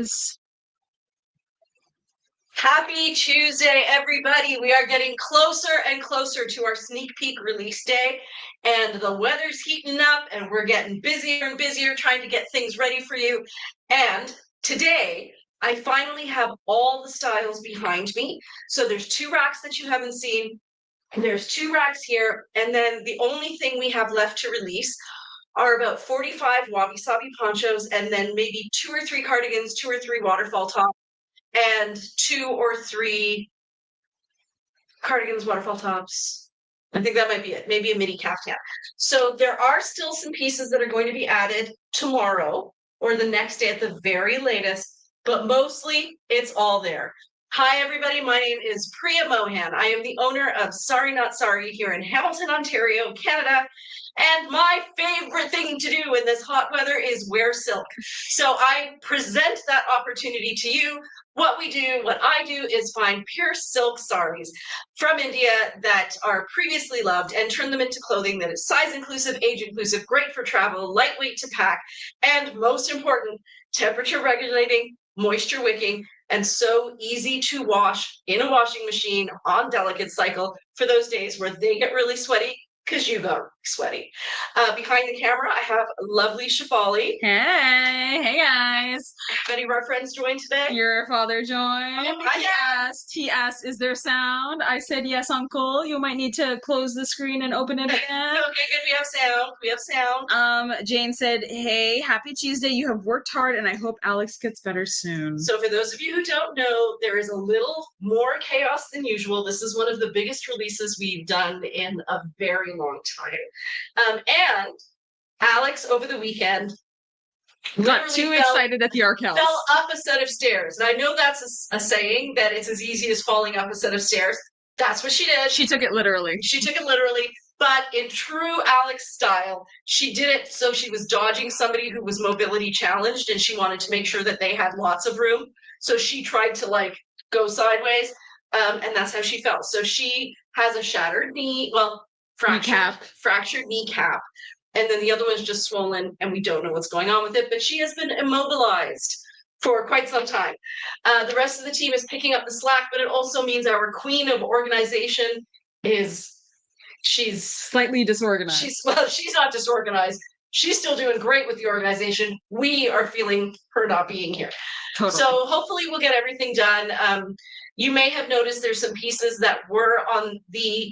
is. Happy Tuesday, everybody. We are getting closer and closer to our sneak peek release day, and the weather's heating up, and we're getting busier and busier trying to get things ready for you. And today, I finally have all the styles behind me. So there's 2 racks that you haven't seen. There's 2 racks here, and then the only thing we have left to release are about 45 wabi-sabi ponchos, and then maybe 2 or 3 cardigans, 2 or 3 waterfall tops, and 2 or 3 cardigans, waterfall tops. I think that might be it. Maybe a midi caftan. So there are still some pieces that are going to be added tomorrow or the next day at the very latest, but mostly it's all there. Hi, everybody. My name is Priya Mohan. I am the owner of Sorry Not Sorry here in Hamilton, Ontario, Canada. And my favorite thing to do in this hot weather is wear silk. So I present that opportunity to you. What I do is find pure silk saris from India that are previously loved and turn them into clothing that is size inclusive, age inclusive, great for travel, lightweight to pack, and most important, temperature regulating, moisture wicking, and so easy to wash in a washing machine on delicate cycle for those days where they get really sweaty because you got sweaty. Behind the camera, I have lovely Shefali. Hey guys. Any of our friends joined today? Your father joined. Hi, He asked, is there sound? I said, yes, uncle. You might need to close the screen and open it again. Okay, good. We have sound. Jane said, hey, happy Tuesday. You have worked hard, and I hope Alex gets better soon. So for those of you who don't know, there is a little more chaos than usual. This is one of the biggest releases we've done in a very long time. And Alex, over the weekend, got too excited at the Arc House. Fell up a set of stairs. And I know that's a saying, that it's as easy as falling up a set of stairs. That's what she did. She took it literally. But in true Alex style, she did it so she was dodging somebody who was mobility challenged, and she wanted to make sure that they had lots of room. So she tried to go sideways, and that's how she fell. So she has a shattered knee, fractured kneecap. And then the other one's just swollen, and we don't know what's going on with it, but she has been immobilized for quite some time. The rest of the team is picking up the slack, but it also means our queen of organization she's slightly disorganized. She's not disorganized. She's still doing great with the organization. We are feeling her not being here. Totally. So hopefully we'll get everything done. You may have noticed there's some pieces that were on the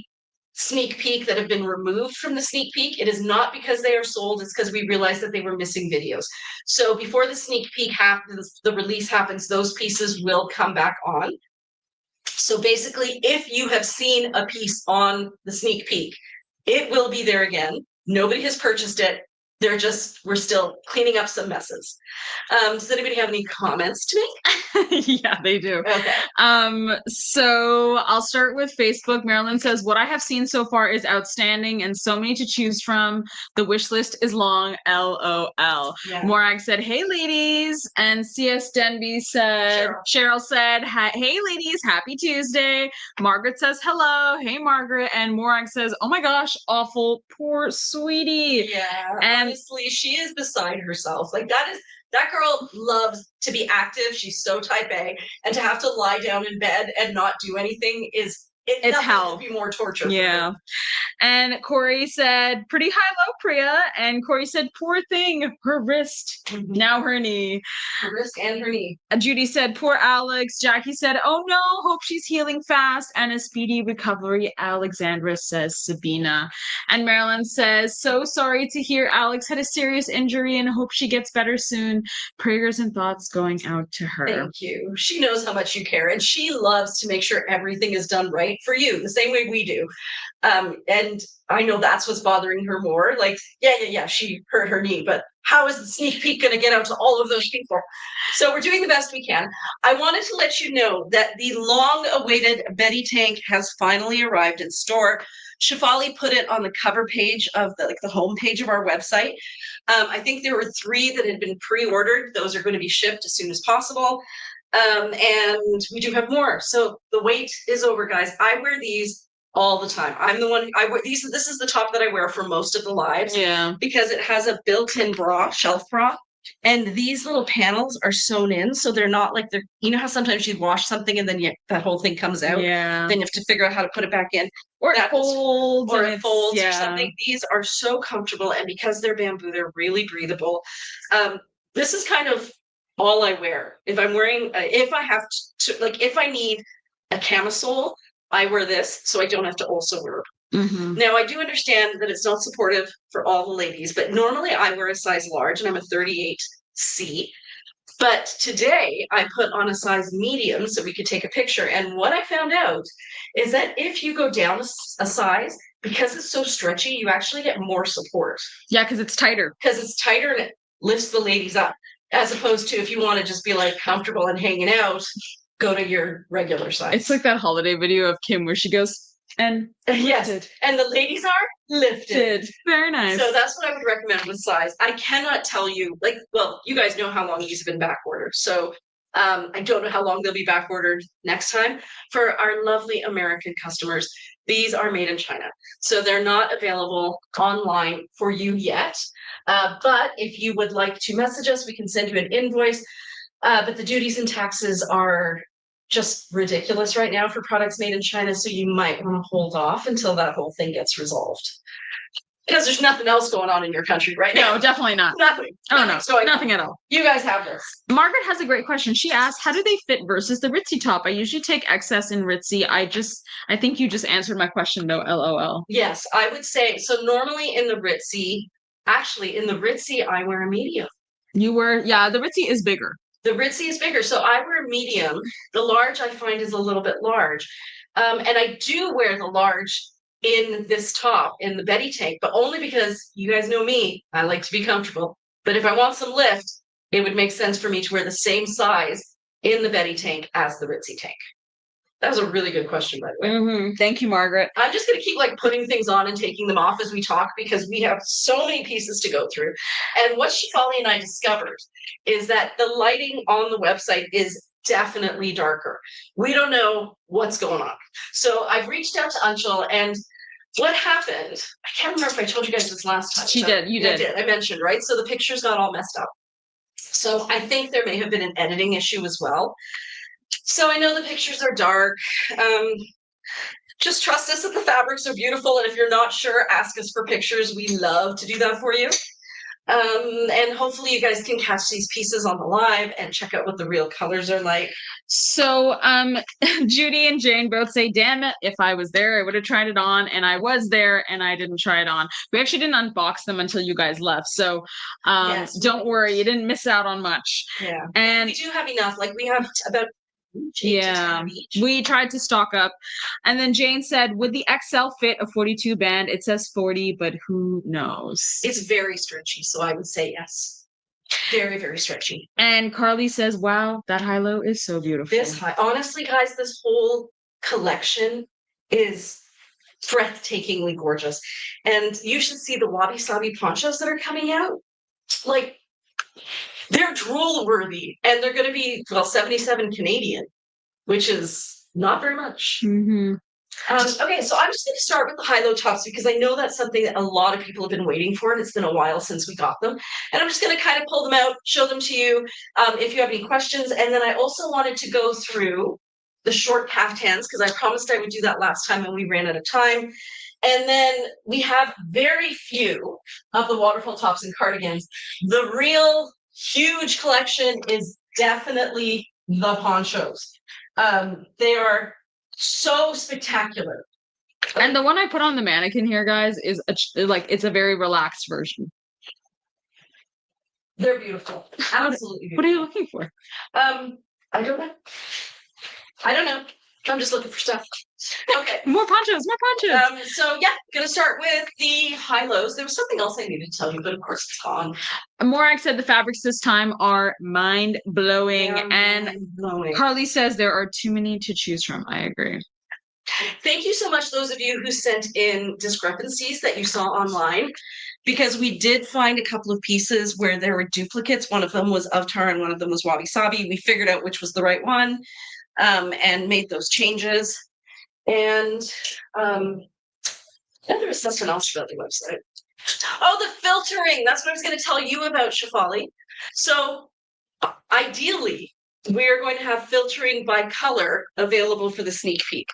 sneak peek that have been removed from the sneak peek. It is not because they are sold, it's because we realized that they were missing videos. So before the sneak peek happens, the release happens, those pieces will come back on. So basically, if you have seen a piece on the sneak peek, it will be there again. Nobody has purchased it. We're still cleaning up some messes. Does anybody have any comments to make? Yeah, they do. Okay. So I'll start with Facebook. Marilyn says, what I have seen so far is outstanding and so many to choose from. The wish list is long, LOL. Yeah. Morag said, hey ladies. And CS Denby said, Cheryl said, hey ladies, happy Tuesday. Margaret says, hello. Hey Margaret. And Morag says, oh my gosh, awful, poor sweetie. Yeah. And honestly, she is beside herself. That girl loves to be active. She's so type A, and to have to lie down in bed and not do anything it's hell. Be more torture. Yeah. And Corey said, pretty high-low, Priya. And Corey said, poor thing, her wrist, now her knee. Her wrist and her knee. Judy said, poor Alex. Jackie said, oh no, hope she's healing fast and a speedy recovery. Alexandra says, Sabina. And Marilyn says, so sorry to hear Alex had a serious injury and hope she gets better soon. Prayers and thoughts going out to her. Thank you. She knows how much you care, and she loves to make sure everything is done right for you, the same way we do. And I know that's what's bothering her more. Yeah, she hurt her knee, but how is the sneak peek going to get out to all of those people? So we're doing the best we can. I wanted to let you know that the long-awaited Betty tank has finally arrived in store. Shefali put it on the cover page of the home page of our website. I think there were 3 that had been pre-ordered. Those are going to be shipped as soon as possible. And we do have more. So the wait is over, guys. I wear these all the time. I'm the one I wear these. This is the top that I wear for most of the lives. Yeah. Because it has a built-in bra, shelf bra. And these little panels are sewn in, so they're not like they're, you know how sometimes you wash something and then that whole thing comes out? Yeah. Then you have to figure out how to put it back in. Or it folds. Or it folds yeah. or something. These are so comfortable, and because they're bamboo, they're really breathable. This is kind of all I wear. If I'm wearing, if I have to, like, if I need a camisole, I wear this, so I don't have to also wear. Now, I do understand that it's not supportive for all the ladies, but normally I wear a size large, and I'm a 38C. But today I put on a size medium so we could take a picture. And what I found out is that if you go down a size, because it's so stretchy, you actually get more support. Yeah, because it's tighter. Because it's tighter and it lifts the ladies up, as opposed to if you want to just be like comfortable and hanging out, go to your regular size. It's like that holiday video of Kim where she goes, and yes, lifted. and the ladies are lifted. Very nice. So that's what I would recommend with size. I cannot tell you, like, well, you guys know how long these have been back ordered. So I don't know how long they'll be back ordered next time. For our lovely American customers, these are made in China. So they're not available online for you yet. But if you would like to message us, we can send you an invoice. But the duties and taxes are just ridiculous right now for products made in China. So you might want to hold off until that whole thing gets resolved. Because there's nothing else going on in your country right now. No, definitely not. Nothing. Oh, no. Nothing at all. You guys have this. Margaret has a great question. She asked, how do they fit versus the ritzy top? I usually take excess in ritzy. I think you just answered my question though, LOL. Yes, I would say, so normally in the ritzy, I wear a medium. You were, yeah, the ritzy is bigger. The ritzy is bigger, so I wear medium. The large I find is a little bit large. And I do wear the large in this top, in the Betty tank, but only because you guys know me, I like to be comfortable. But if I want some lift, it would make sense for me to wear the same size in the Betty tank as the ritzy tank. That was a really good question, by the way. Thank you, Margaret. I'm just going to keep like putting things on and taking them off as we talk because we have so many pieces to go through. And what Shefali and I discovered is that the lighting on the website is definitely darker. We don't know what's going on. So I've reached out to Anshul, and what happened, I can't remember if I told you guys this last time. You did. I mentioned, right? So the pictures got all messed up. So I think there may have been an editing issue as well. So I know the pictures are dark. Just trust us that the fabrics are beautiful. And if you're not sure, ask us for pictures. We love to do that for you. And hopefully you guys can catch these pieces on the live and check out what the real colors are like. So Judy and Jane both say, damn it, if I was there, I would have tried it on. And I was there and I didn't try it on. We actually didn't unbox them until you guys left. So yes, don't worry, you didn't miss out on much. Yeah. And we do have enough. Like we have about we tried to stock up. And then Jane said, would the XL fit a 42 band? It says 40, but who knows? It's very stretchy, so I would say yes. Very, very stretchy. And Carly says, wow, that high-low is so beautiful. Honestly, guys, this whole collection is breathtakingly gorgeous. And you should see the wabi-sabi ponchos that are coming out. Like, they're drool worthy, and they're going to be, well, 77 Canadian, which is not very much. Okay, so I'm just going to start with the high-low tops because I know that's something that a lot of people have been waiting for, and it's been a while since we got them. And I'm just going to kind of pull them out, show them to you if you have any questions. And then I also wanted to go through the short kaftans because I promised I would do that last time and we ran out of time. And then we have very few of the waterfall tops and cardigans. The real huge collection is definitely the ponchos. They are so spectacular. And the one I put on the mannequin here, guys, is it's a very relaxed version. They're beautiful. Absolutely beautiful. What are you looking for? I don't know. I'm just looking for stuff. Okay. More ponchos. So yeah, gonna start with the high-lows. There was something else I needed to tell you, but of course it's gone. Morag said the fabrics this time are mind-blowing. Carly says there are too many to choose from. I agree. Thank you so much, those of you who sent in discrepancies that you saw online, because we did find a couple of pieces where there were duplicates. One of them was Avtar and one of them was wabi-sabi. We figured out which was the right one and made those changes. And there was something else about the website. Oh, the filtering. That's what I was going to tell you about, Shefali. So ideally, we're going to have filtering by color available for the sneak peek.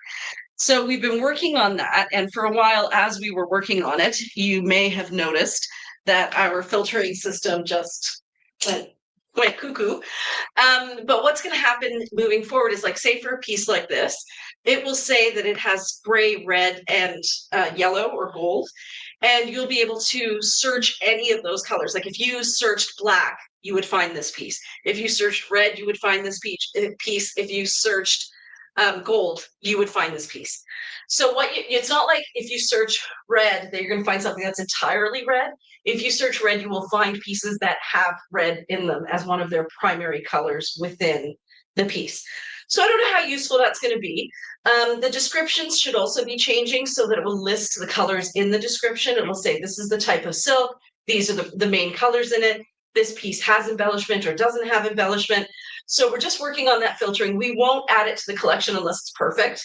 So we've been working on that. And for a while, as we were working on it, you may have noticed that our filtering system just went cuckoo. But what's going to happen moving forward is, like, say for a piece like this, it will say that it has gray, red, and yellow or gold. And you'll be able to search any of those colors. Like if you searched black, you would find this piece. If you searched red, you would find this piece. If you searched gold, you would find this piece. So it's not like if you search red that you're going to find something that's entirely red. If you search red, you will find pieces that have red in them as one of their primary colors within the piece. So I don't know how useful that's going to be. The descriptions should also be changing so that it will list the colors in the description. It will say this is the type of silk, these are the main colors in it, this piece has embellishment or doesn't have embellishment. So we're just working on that filtering. We won't add it to the collection unless it's perfect,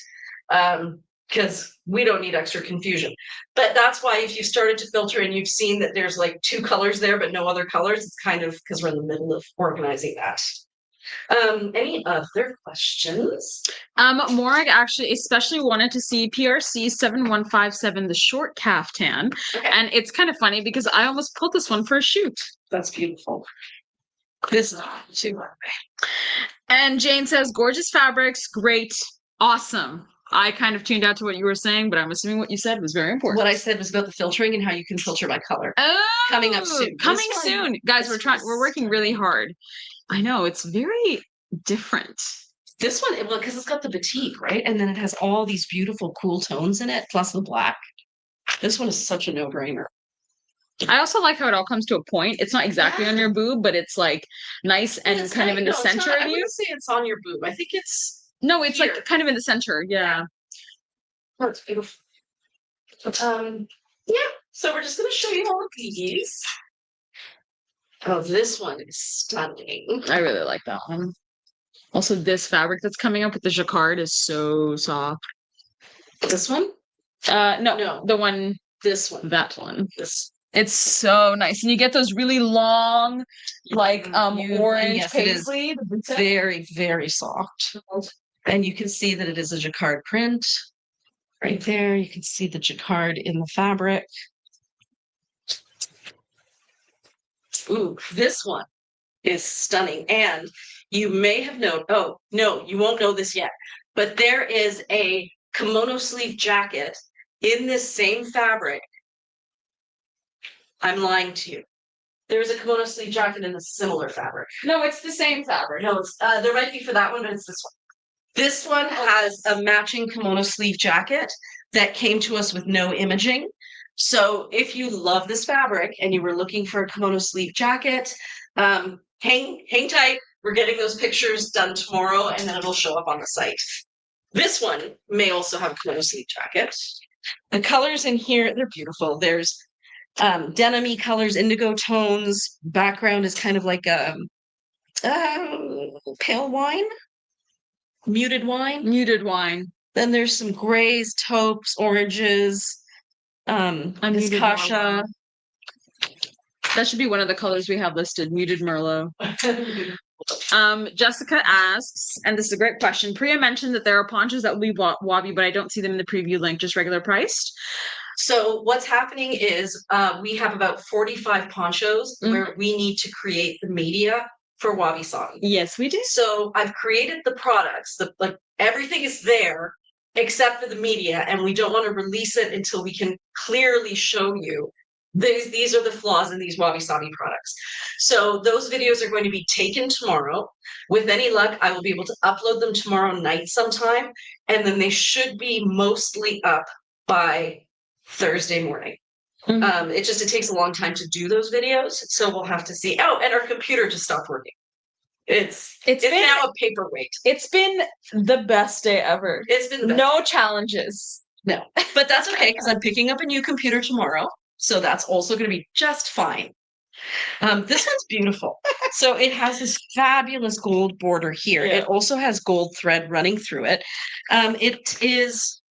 because we don't need extra confusion. But that's why if you started to filter and you've seen that there's like 2 colors there but no other colors, it's kind of because we're in the middle of organizing that. Any other questions? Morag actually especially wanted to see PRC 7157, the short caftan. Okay. And it's kind of funny because I almost pulled this one for a shoot. That's beautiful. This is too. And Jane says, gorgeous fabrics, great, awesome. I kind of tuned out to what you were saying, but I'm assuming what you said was very important. What I said was about the filtering and how you can filter by color. Oh, coming up soon. Coming soon. Guys, we're working really hard. I know, it's very different. This one, well, because it's got the batik, right? And then it has all these beautiful, cool tones in it, plus the black. This one is such a no-brainer. I also like how it all comes to a point. It's not exactly on your boob, but it's like nice and kind of in the center of you. I wouldn't say it's on your boob. I think it's it's here. Like kind of in the center. Yeah. Oh, it's beautiful. Yeah. So we're just going to show you all of these. Oh, this one is stunning. I really like that one. Also, this fabric that's coming up with the jacquard is so soft. This one? No, the one. This one. That one. This. It's so nice, and you get those really long, like orange yes, paisley. Very, very soft. And you can see that it is a jacquard print. Right there, you can see the jacquard in the fabric. Ooh, this one is stunning. And you may have known, oh, no, you won't know this yet, but there is a kimono sleeve jacket in this same fabric. I'm lying to you. There's a kimono sleeve jacket in a similar fabric. No, it's the same fabric. No, it's there might be for that one, but it's this one. This one has a matching kimono sleeve jacket that came to us with no imaging. So if you love this fabric and you were looking for a kimono sleeve jacket, hang tight. We're getting those pictures done tomorrow, and then it'll show up on the site. This one may also have a kimono sleeve jacket. The colors in here, they're beautiful. There's denim-y colors, indigo tones. Background is kind of like a pale wine. Muted wine. Then there's some grays, taupes, oranges, Kasha. That should be one of the colors we have listed, muted Merlot. Jessica asks, and this is a great question, Priya mentioned that there are ponchos that will be wabi, but I don't see them in the preview link, just regular priced. So what's happening is we have about 45 ponchos where we need to create the media for wabi sabi. Yes, we do. So I've created the products, like everything is there except for the media, and we don't want to release it until we can clearly show you these are the flaws in these wabi sabi products. So those videos are going to be taken tomorrow. With any luck, I will be able to upload them tomorrow night sometime, and then they should be mostly up by Thursday morning. It takes a long time to do those videos, so we'll have to see. Oh, and our computer just stopped working. It's now a paperweight. It's been the best day ever. It's been the best. No challenges. No, but that's okay because I'm picking up a new computer tomorrow, so that's also going to be just fine. This one's beautiful. So it has this fabulous gold border here. Yeah. It also has gold thread running through it. It is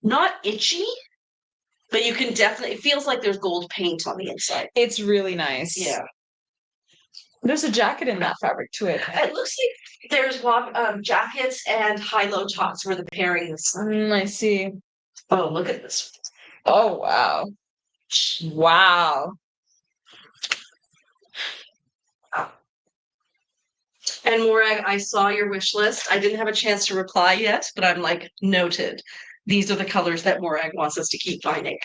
not itchy, but you can definitely, it feels like there's gold paint on the inside. It's really nice. Yeah. There's a jacket in that fabric to it. It looks like there's jackets and high-low tops where the pairing is. I see. Oh, look at this. Oh, wow. Wow. And Morag, I saw your wish list. I didn't have a chance to reply yet, but I'm like, noted. These are the colors that Morag wants us to keep finding.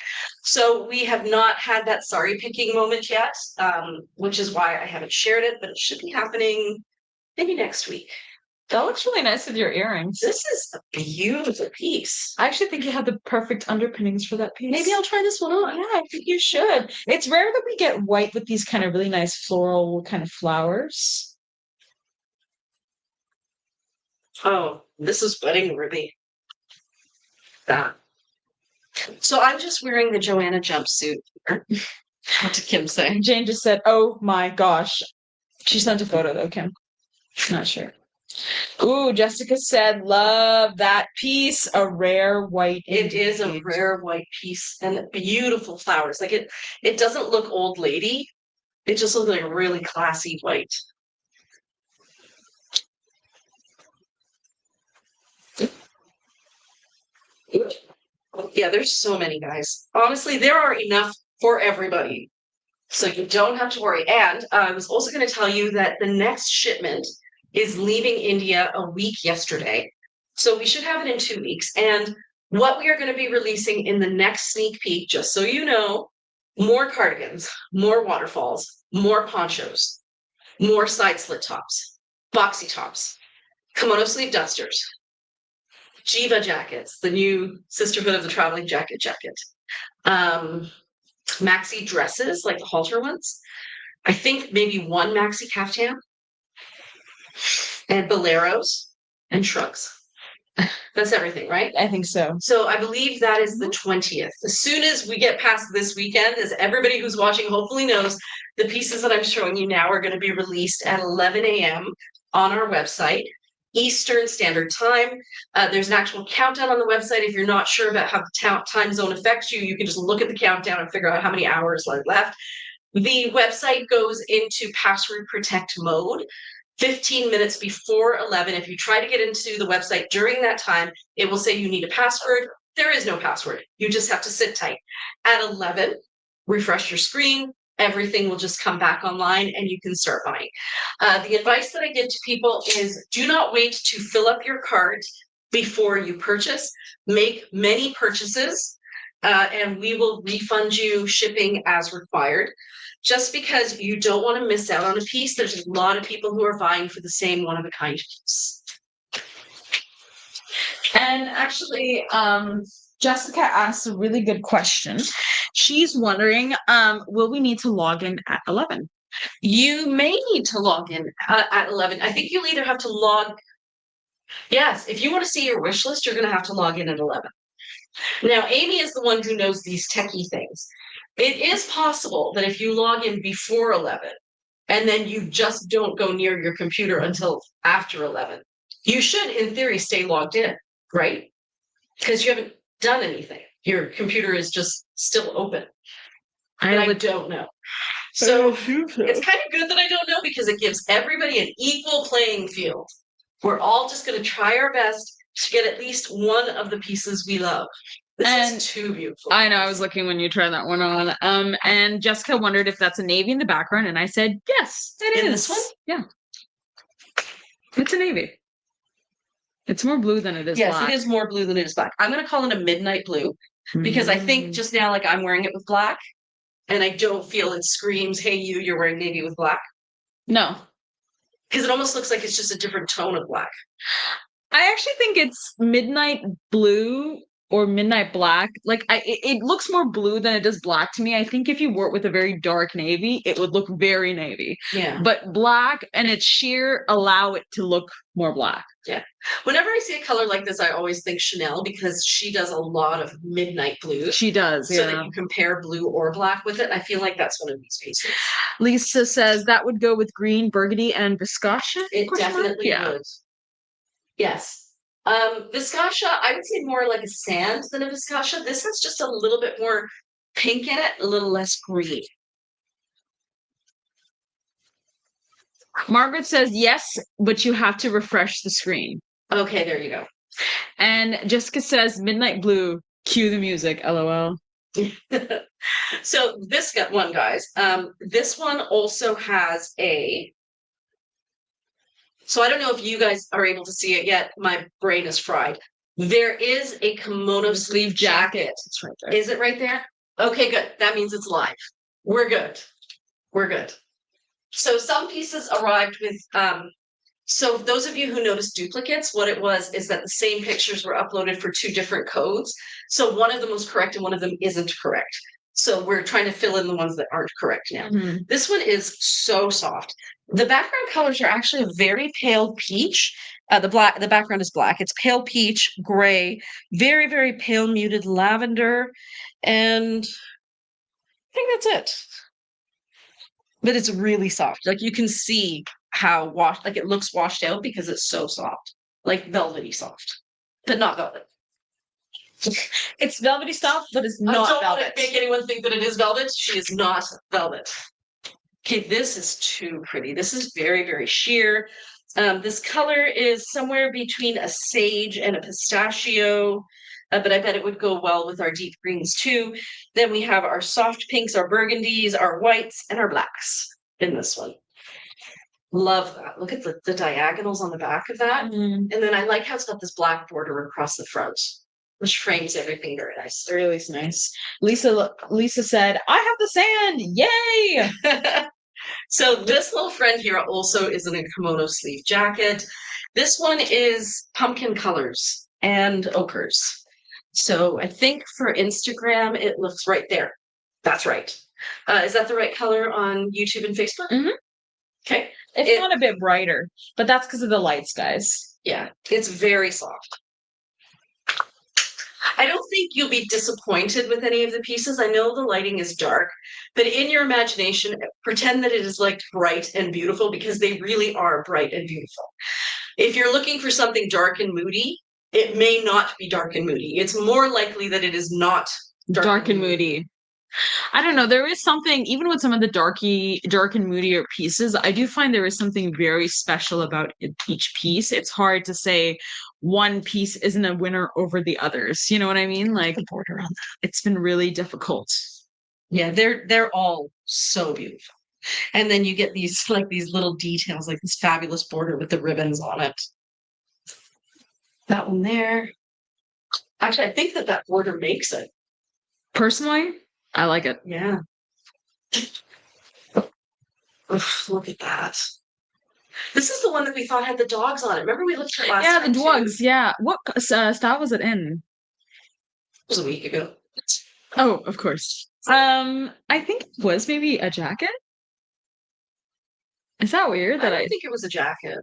So we have not had that sari picking moment yet, which is why I haven't shared it, but it should be happening maybe next week. That looks really nice with your earrings. This is a beautiful piece. I actually think you have the perfect underpinnings for that piece. Maybe I'll try this one on. Yeah, I think you should. It's rare that we get white with these kind of really nice floral kind of flowers. Oh, this is wedding worthy. That. So I'm just wearing the Joanna jumpsuit. What did Kim say? Jane just said, "Oh my gosh." She sent a photo though, Kim. Not sure. Ooh, Jessica said, "Love that piece. A rare white." It is a rare white piece and beautiful flowers. Like it doesn't look old lady. It just looks like a really classy white. Yeah, there's so many, guys. Honestly, there are enough for everybody. So you don't have to worry. And I was also going to tell you that the next shipment is leaving India a week yesterday. So we should have it in 2 weeks. And what we are going to be releasing in the next sneak peek, just so you know, more cardigans, more waterfalls, more ponchos, more side slit tops, boxy tops, kimono-sleeved dusters, Jiva jackets, the new Sisterhood of the Traveling Jacket jacket. Maxi dresses, like the halter ones. I think maybe one maxi kaftan. And boleros and shrugs. That's everything, right? I think so. So I believe that is the 20th. As soon as we get past this weekend, as everybody who's watching hopefully knows, the pieces that I'm showing you now are going to be released at 11 a.m. on our website. Eastern Standard Time. There's an actual countdown on the website. If you're not sure about how the time zone affects you, you can just look at the countdown and figure out how many hours are left. The website goes into password protect mode 15 minutes before 11. If you try to get into the website during that time, it will say you need a password. There is no password. You just have to sit tight. At 11, refresh your screen. Everything will just come back online and you can start buying. The advice that I give to people is do not wait to fill up your cart before you purchase. Make many purchases and we will refund you shipping as required. Just because you don't want to miss out on a piece, there's a lot of people who are vying for the same one-of-a-kind piece. And actually, Jessica asked a really good question. She's wondering, will we need to log in at 11? You may need to log in at 11. I think you'll either have to log. Yes, if you want to see your wish list, you're going to have to log in at 11. Now, Amy is the one who knows these techie things. It is possible that if you log in before 11 and then you just don't go near your computer until after 11, you should, in theory, stay logged in, right? Because you haven't done anything. Your computer is just still open. I don't know. So it's kind of good that I don't know because it gives everybody an equal playing field. We're all just going to try our best to get at least one of the pieces we love. This is too beautiful. I know, I was looking when you tried that one on. And Jessica wondered if that's a navy in the background, and I said, yes, it is. In this one? Yeah. It's a navy. It's more blue than it is black. Yes, it is more blue than it is black. I'm going to call it a midnight blue because I think just now, like I'm wearing it with black and I don't feel it screams, hey, you're wearing navy with black. No. Because it almost looks like it's just a different tone of black. I actually think it's midnight blue or midnight black. Like it looks more blue than it does black to me. I think if you wore it with a very dark navy, it would look very navy. Yeah. But black and its sheer allow it to look more black. Yeah. Whenever I see a color like this, I always think Chanel because she does a lot of midnight blues. She does, so that you compare blue or black with it. I feel like that's one of these pieces. Lisa says that would go with green, burgundy, and viscosha. It definitely would. Yes. Viscosha, I would say more like a sand than a viscosha. This has just a little bit more pink in it, a little less green. Margaret says yes, but you have to refresh the screen. Okay, there you go. And Jessica says midnight blue, cue the music, LOL. So this one, guys, this one also has so I don't know if you guys are able to see it yet. My brain is fried. There is a kimono sleeve jacket. It's right there. Is it right there? Okay, good. That means it's live. We're good. We're good. So some pieces arrived with, so those of you who noticed duplicates, what it was is that the same pictures were uploaded for 2 different codes. So one of them was correct and one of them isn't correct. So we're trying to fill in the ones that aren't correct now. Mm-hmm. This one is so soft. The background colors are actually a very pale peach. The background is black. It's pale peach, gray, very, very pale muted lavender. And I think that's it. But it's really soft. Like you can see how washed, like it looks washed out because it's so soft, like velvety soft, but not velvet. It's velvety soft, but it's I not don't want velvet. to make anyone think that it is velvet. She is not velvet. Okay, this is too pretty. This is very, very sheer. This color is somewhere between a sage and a pistachio, but I bet it would go well with our deep greens too. Then we have our soft pinks, our burgundies, our whites, and our blacks in this one. Love that. Look at the diagonals on the back of that. Mm-hmm. And then I like how it's got this black border across the front, which frames everything very nice. It really is nice. Lisa said, I have the sand. Yay! So this little friend here also is in a kimono sleeve jacket. This one is pumpkin colors and ochres. So I think for Instagram, it looks right there. That's right. Is that the right color on YouTube and Facebook? Mm-hmm. Okay. It's not a bit brighter, but that's because of the lights, guys. Yeah, it's very soft. I don't think you'll be disappointed with any of the pieces. I know the lighting is dark, but in your imagination, pretend that it is like bright and beautiful because they really are bright and beautiful. If you're looking for something dark and moody, it may not be dark and moody. It's more likely that it is not dark and moody. I don't know. There is something, even with some of the dark and moodier pieces, I do find there is something very special about each piece. It's hard to say one piece isn't a winner over the others. You know what I mean? Like the border on that. It's been really difficult. Yeah, they're all so beautiful. And then you get these little details, like this fabulous border with the ribbons on it. That one there. Actually, I think that border makes it. Personally, I like it. Yeah. Oof, look at that. This is the one that we thought had the dogs on it. Remember we looked at it last time? Yeah, the dogs. Too? Yeah. What style was it in? It was a week ago. Oh, of course. I think it was maybe a jacket. Is that weird? I think it was a jacket.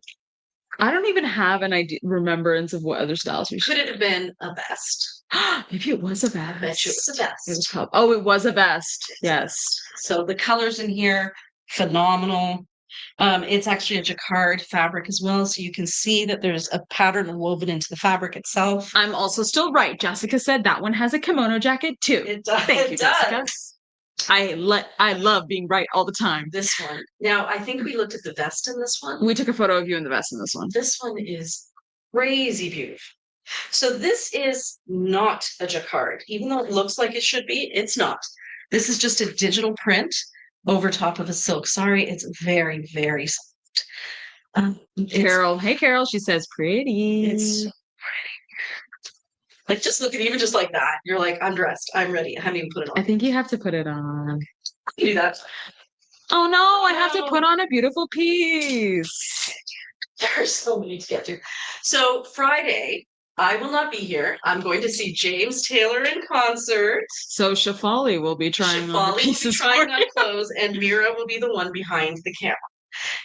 I don't even have an remembrance of what other styles we should. Could it have been a vest? Maybe it was a vest. I bet you it was a vest. It was it was a vest. Yes. So the colors in here, phenomenal. It's actually a jacquard fabric as well, so you can see that there's a pattern woven into the fabric itself. I'm also still right. Jessica said that one has a kimono jacket too. It does. Thank you, Jessica. I love being right all the time. This one. Now, I think we looked at the vest in this one. We took a photo of you in the vest in this one. This one is crazy beautiful. So this is not a jacquard. Even though it looks like it should be, it's not. This is just a digital print over top of a silk sari. It's very, very soft. Carol. Hey, Carol. She says pretty. It's so pretty. Like, just look at even just like that. You're like, I'm dressed. I'm ready. I haven't even put it on. I think you have to put it on. Do that. Oh, no. I have to put on a beautiful piece. There's so many to get to. So Friday, I will not be here. I'm going to see James Taylor in concert. So Shafali will be trying on the pieces. Trying on clothes, and Mira will be the one behind the camera.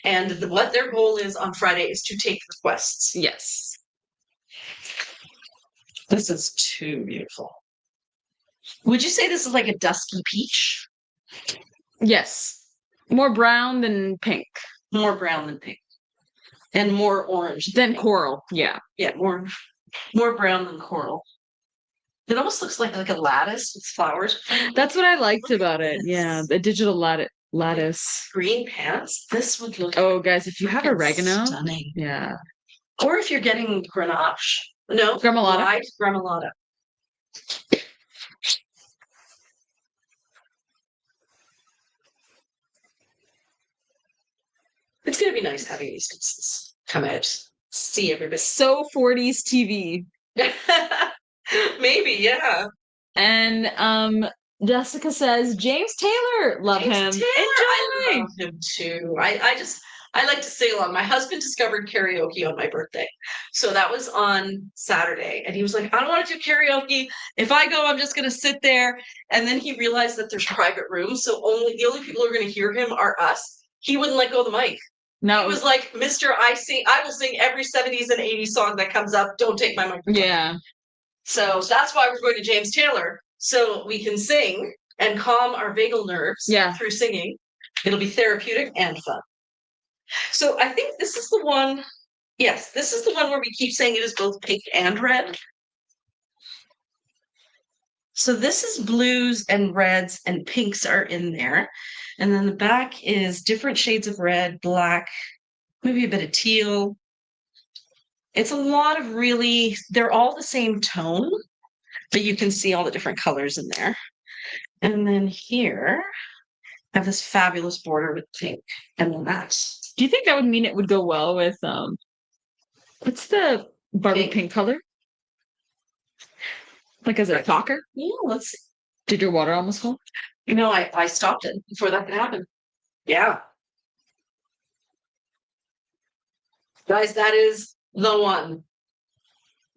And what their goal is on Friday is to take requests. Yes. This is too beautiful. Would you say this is like a dusky peach? Yes. More brown than pink. More brown than pink. And more orange than coral. Yeah. Yeah, more brown than coral. It almost looks like a lattice with flowers. That's what I liked about it. Yeah, the digital lattice. Lettuce. Green pants. This would look Oh, guys, if you have oregano, stunning. yeah. Or if you're getting Grenache. No, Gremolata. live Gremolata. It's going to be nice having these pieces come out. See everybody. So 40s TV. Maybe, yeah. And Jessica says, James Taylor, love him. Taylor, I love him too. I like to sing along. My husband discovered karaoke on my birthday. So that was on Saturday. And he was like, I don't want to do karaoke. If I go, I'm just gonna sit there. And then he realized that there's private rooms, so the only people who are gonna hear him are us. He wouldn't let go of the mic. No. He was like, Mr. I will sing every 70s and 80s song that comes up. Don't take my microphone. Yeah. So that's why we're going to James Taylor. So we can sing and calm our vagal nerves through singing. It'll be therapeutic and fun. So I think this is the one. Yes, this is the one where we keep saying it is both pink and red. So this is blues and reds and pinks are in there. And then the back is different shades of red, black, maybe a bit of teal. It's a lot of really, they're all the same tone, but you can see all the different colors in there. And then here, I have this fabulous border with pink. And then that's. Do you think that would mean it would go well with, what's the Barbie pink color? Like as a talker? Yeah, let's see. Did your water almost fall? No, I stopped it before that could happen. Yeah. Guys, that is the one.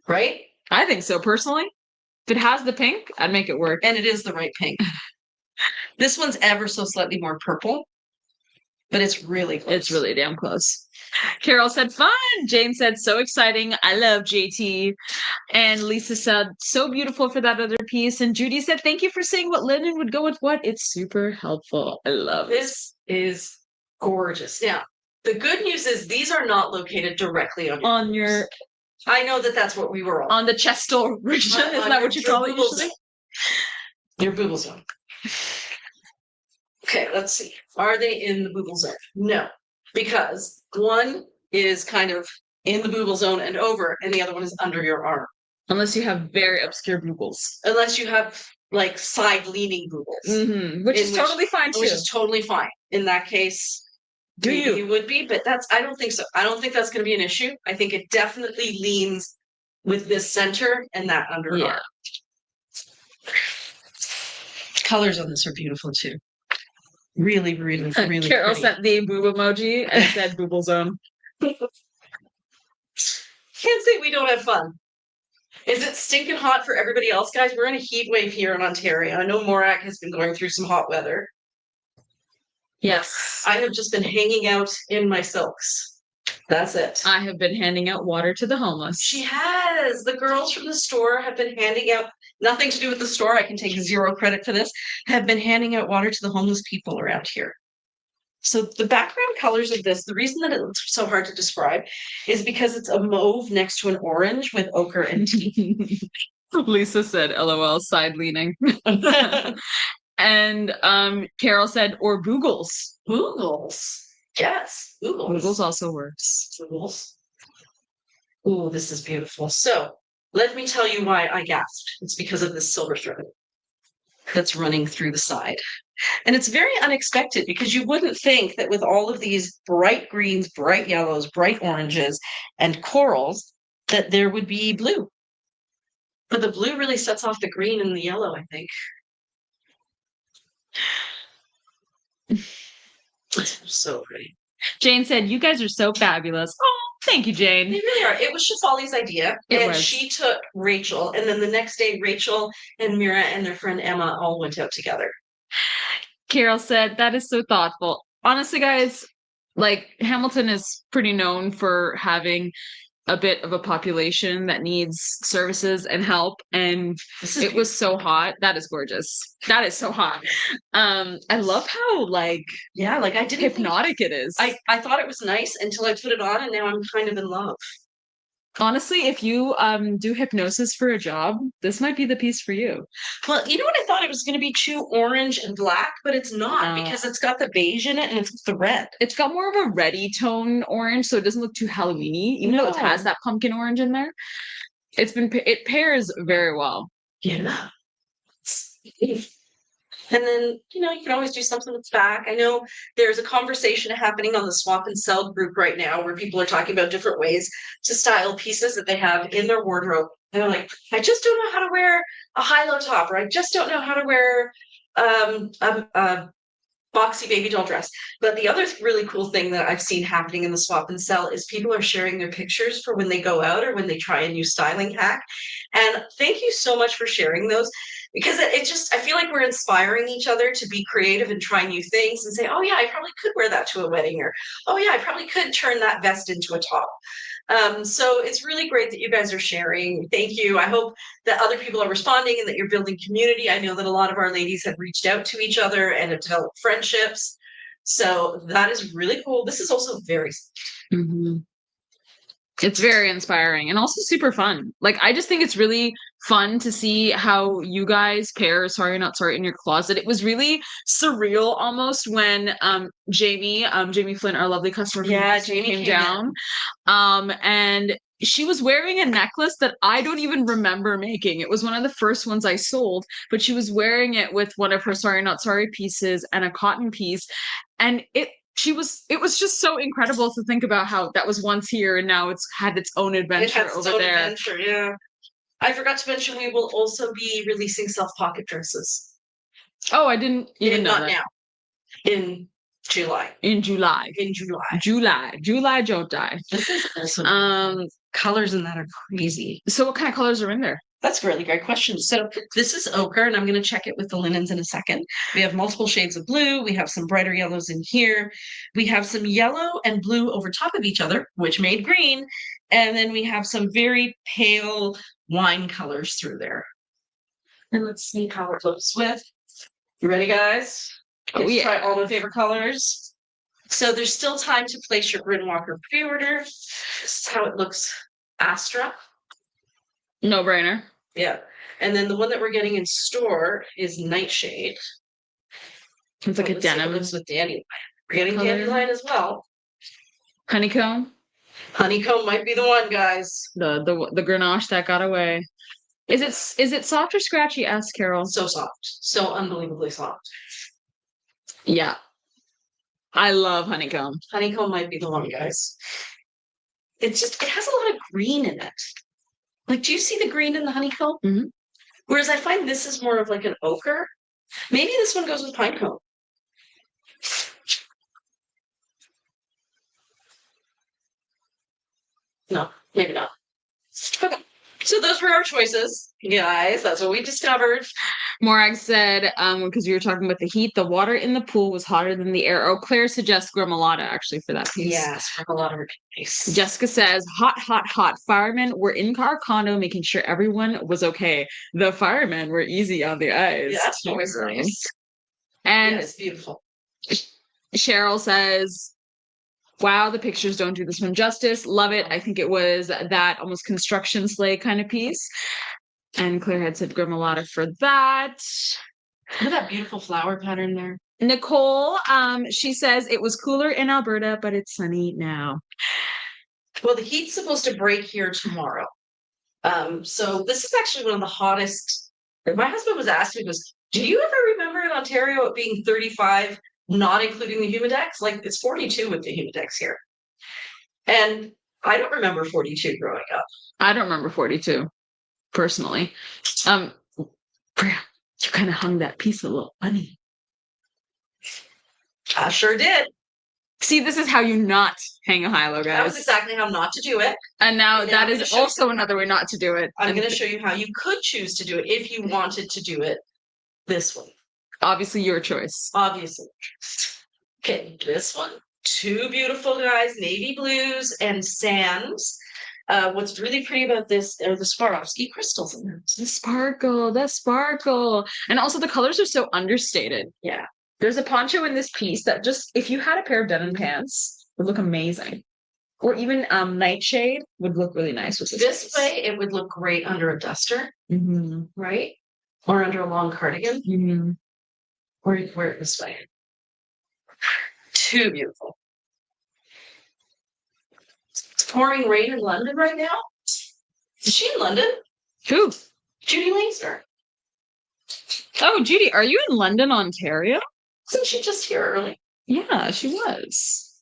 Right? I think so, personally. If it has the pink, I'd make it work. And it is the right pink. This one's ever so slightly more purple, but it's really close. It's really damn close. Carol said, fun. Jane said, so exciting. I love JT. And Lisa said, so beautiful for that other piece. And Judy said, thank you for saying what linen would go with what. It's super helpful. I love this. Is gorgeous. Now, the good news is these are not located directly on your. I know that that's what we were on the chestal region. Isn't that what you call it usually? Your booble zone. Okay, let's see. Are they in the booble zone? No, because one is kind of in the booble zone and over, and the other one is under your arm. Unless you have very obscure boobles. Unless you have like side leaning boobles, which is totally fine too. Which is totally fine. In that case, you would be, but I don't think so. I don't think that's going to be an issue. I think it definitely leans with this center and that underarm. Colors on this are beautiful too. Really, really, really. Carol pretty. sent the boob emoji and said booble zone. Can't say we don't have fun. Is it stinking hot for everybody else, guys? We're in a heat wave here in Ontario. I know Morak has been going through some hot weather. Yes. I have just been hanging out in my silks. That's it. I have been handing out water to the homeless. She has. The girls from the store have been handing out, nothing to do with the store, I can take zero credit for this, have been handing out water to the homeless people around here. So the background colors of this, the reason that it looks so hard to describe is because it's a mauve next to an orange with ochre and tea. Lisa said, LOL, side leaning. And Carol said, or boogles. Boogles. Yes, boogles. Boogles also works. Boogles. Ooh, this is beautiful. So let me tell you why I gasped. It's because of this silver thread that's running through the side. And it's very unexpected because you wouldn't think that with all of these bright greens, bright yellows, bright oranges, and corals, that there would be blue. But the blue really sets off the green and the yellow, I think. It's so pretty. Jane said, you guys are so fabulous. Oh, thank you, Jane. They really are. It was Shefali's idea. She took Rachel. And then the next day, Rachel and Mira and their friend Emma all went out together. Carol said, that is so thoughtful. Honestly, guys, like Hamilton is pretty known for having a bit of a population that needs services and help. And it was so hot. That is gorgeous. That is so hot. I love how I didn't hypnotic it is. I thought it was nice until I put it on and now I'm kind of in love. Honestly, if you do hypnosis for a job, this might be the piece for you. Well, you know what? I thought it was going to be too orange and black, but it's not No. because it's got the beige in it and it's the red. It's got more of a reddy tone orange, so it doesn't look too Halloween-y, even though it has that pumpkin orange in there. It pairs very well. Yeah. And then, you can always do something with back. I know there's a conversation happening on the swap and sell group right now where people are talking about different ways to style pieces that they have in their wardrobe. And they're like, I just don't know how to wear a high-low top, or I just don't know how to wear a boxy baby doll dress. But the other really cool thing that I've seen happening in the swap and sell is people are sharing their pictures for when they go out or when they try a new styling hack. And thank you so much for sharing those, because it just, I feel like we're inspiring each other to be creative and try new things and say, oh yeah, I probably could wear that to a wedding, or oh yeah, I probably could turn that vest into a top. So it's really great that you guys are sharing. Thank you. I hope that other people are responding and that you're building community. I know that a lot of our ladies have reached out to each other and have developed friendships. So that is really cool. This is also very It's very inspiring and also super fun. Like, I just think it's really fun to see how you guys pair Sorry Not Sorry in your closet. It was really surreal almost when Jamie Flynn, our lovely customer Jamie came down. And she was wearing a necklace that I don't even remember making. It was one of the first ones I sold, but she was wearing it with one of her Sorry Not Sorry pieces and a cotton piece. And it was just so incredible to think about how that was once here and now it's had its own adventure over there. Adventure, yeah. I forgot to mention we will also be releasing self-pocket dresses. Oh, I didn't even know that. Not now. In July. In July. July don't die. This is awesome. Colors in that are crazy. So what kind of colors are in there? That's a really great question. So this is ochre, and I'm going to check it with the linens in a second. We have multiple shades of blue. We have some brighter yellows in here. We have some yellow and blue over top of each other, which made green. And then we have some very pale wine colors through there. And let's see how it looks with. You ready, guys? Let's try all my favorite colors. So there's still time to place your Grinwalker pre-order. This is how it looks. Astra. No brainer. Yeah. And then the one that we're getting in store is Nightshade. It's like a denim. It looks with dandelion. We're getting dandelion as well. Honeycomb. Honeycomb might be the one, guys. The Grenache that got away. Is it soft or scratchy? Ask Carol. So soft. So unbelievably soft. Yeah. I love honeycomb. Honeycomb might be the one, guys. It has a lot of green in it. Like, do you see the green in the honeycomb? Mm-hmm. Whereas I find this is more of like an ochre. Maybe this one goes with pinecone. No, maybe not. Okay. So those were our choices, guys. That's what we discovered. Morag said, because we were talking about the heat, the water in the pool was hotter than the air. Oh, Claire suggests Gremolata, actually, for that piece. Yes, Gremolata would be nice. Jessica says, hot, hot, hot. Firemen were in our condo making sure everyone was okay. The firemen were easy on the eyes. Yeah, that's always nice. And it's beautiful. Cheryl says, wow, the pictures don't do this one justice. Love it. I think it was that almost construction sleigh kind of piece. And Claire had said Gremolata for that. Look at that beautiful flower pattern there. Nicole, she says it was cooler in Alberta, but it's sunny now. Well, the heat's supposed to break here tomorrow. So this is actually one of the hottest. My husband was asking me, do you ever remember in Ontario it being 35, not including the humidex? Like, it's 42 with the humidex here. And I don't remember 42 growing up. I don't remember 42. Personally, you kind of hung that piece a little funny. I sure did. See, this is how you not hang a high-low, guys. That was exactly how not to do it. And now that is also another way not to do it. I'm going to show you how you could choose to do it if you wanted to do it this way. Obviously, your choice. Obviously. Okay, this one. Two beautiful guys, navy blues and sands. What's really pretty about this are the Swarovski crystals in them. The sparkle. And also the colors are so understated. Yeah. There's a poncho in this piece that just, if you had a pair of denim pants, would look amazing. Or even nightshade would look really nice with this way. It would look great under a duster, right? Or under a long cardigan. Or you could wear it this way. Too beautiful. It's pouring rain in London right now. Is she in London? Who? Judy Leinster. Oh, Judy, are you in London, Ontario? Wasn't she just here early? Yeah, she was.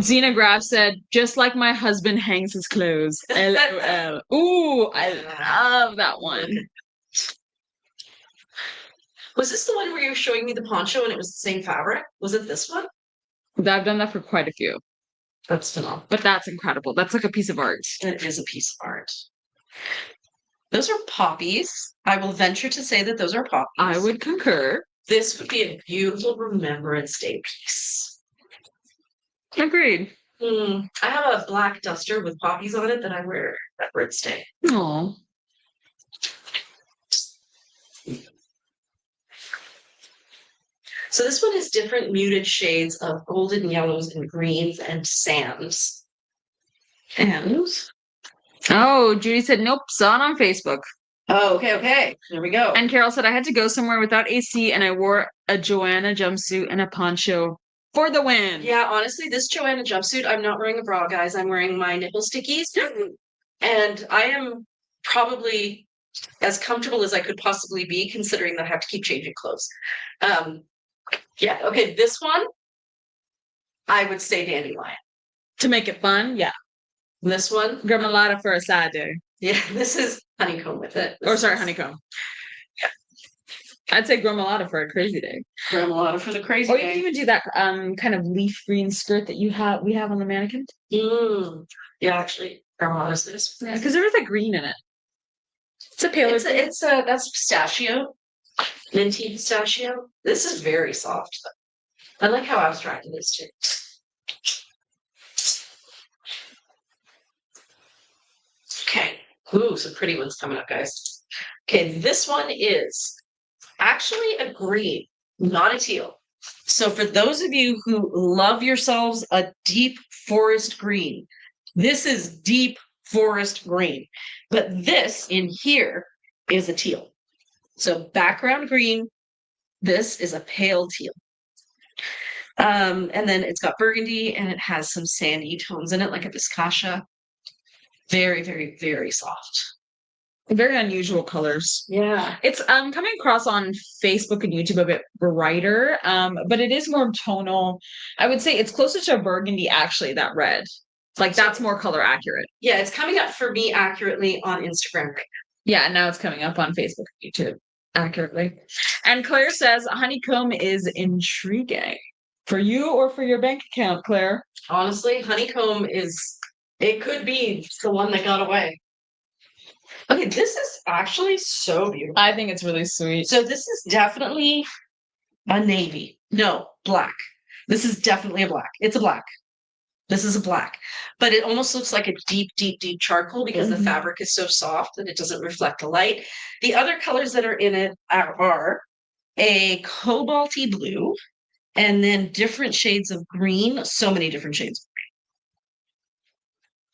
Zena Graf said, just like my husband hangs his clothes. LOL. Ooh, I love that one. Was this the one where you were showing me the poncho and it was the same fabric? Was it this one? I've done that for quite a few. That's phenomenal. But that's incredible. That's like a piece of art. It is a piece of art. Those are poppies. I will venture to say that those are poppies. I would concur. This would be a beautiful Remembrance Day piece. Agreed. I have a black duster with poppies on it that I wear at Remembrance Day. Aww. So this one is different muted shades of golden yellows and greens and sands. And oh, Judy said, nope, saw it on Facebook. Oh, okay. There we go. And Carol said, I had to go somewhere without AC and I wore a Joanna jumpsuit and a poncho for the win. Yeah, honestly, this Joanna jumpsuit, I'm not wearing a bra, guys. I'm wearing my nipple stickies. And I am probably as comfortable as I could possibly be, considering that I have to keep changing clothes. Yeah, okay, this one, I would say dandelion. To make it fun, yeah. This one, gremolata for a side day. Yeah, this is honeycomb with it. Honeycomb. Yeah. I'd say gremolata for a crazy day. Gremolata for the crazy or day. Or you can even do that kind of leaf green skirt that we have on the mannequin. Yeah, actually, gremolata's this. Yeah, because there is a green in it. It's a paler. That's pistachio. Minty pistachio. This is very soft, though. I like how abstract it is, too. Okay. Ooh, some pretty ones coming up, guys. Okay, this one is actually a green, not a teal. So for those of you who love yourselves a deep forest green, this is deep forest green. But this in here is a teal. So background green, this is a pale teal. And then it's got burgundy and it has some sandy tones in it, like a biscacha. Very, very, very soft. Very unusual colors. Yeah. It's coming across on Facebook and YouTube a bit brighter, but it is more tonal. I would say it's closer to a burgundy, actually, that red. Like, that's more color accurate. Yeah, it's coming up for me accurately on Instagram right now. Yeah, and now it's coming up on Facebook and YouTube accurately. And Claire says, honeycomb is intriguing. For you or for your bank account, Claire? Honestly, honeycomb it could be the one that got away. Okay, this is actually so beautiful. I think it's really sweet. So this is definitely a navy. No, black. This is definitely a black. It's a black. This is a black. But it almost looks like a deep, deep, deep charcoal because the fabric is so soft that it doesn't reflect the light. The other colors that are in it are a cobalty blue and then different shades of green. So many different shades of green.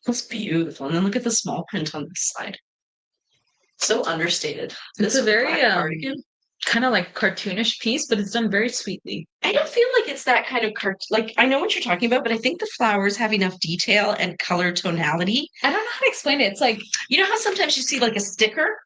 That's beautiful. And then look at the small print on this side. So understated. It's a very kind of like cartoonish piece, but it's done very sweetly. I don't feel like it's that kind of like I know what you're talking about, but I think the flowers have enough detail and color tonality. I don't know how to explain it. It's like, you know how sometimes you see like a sticker?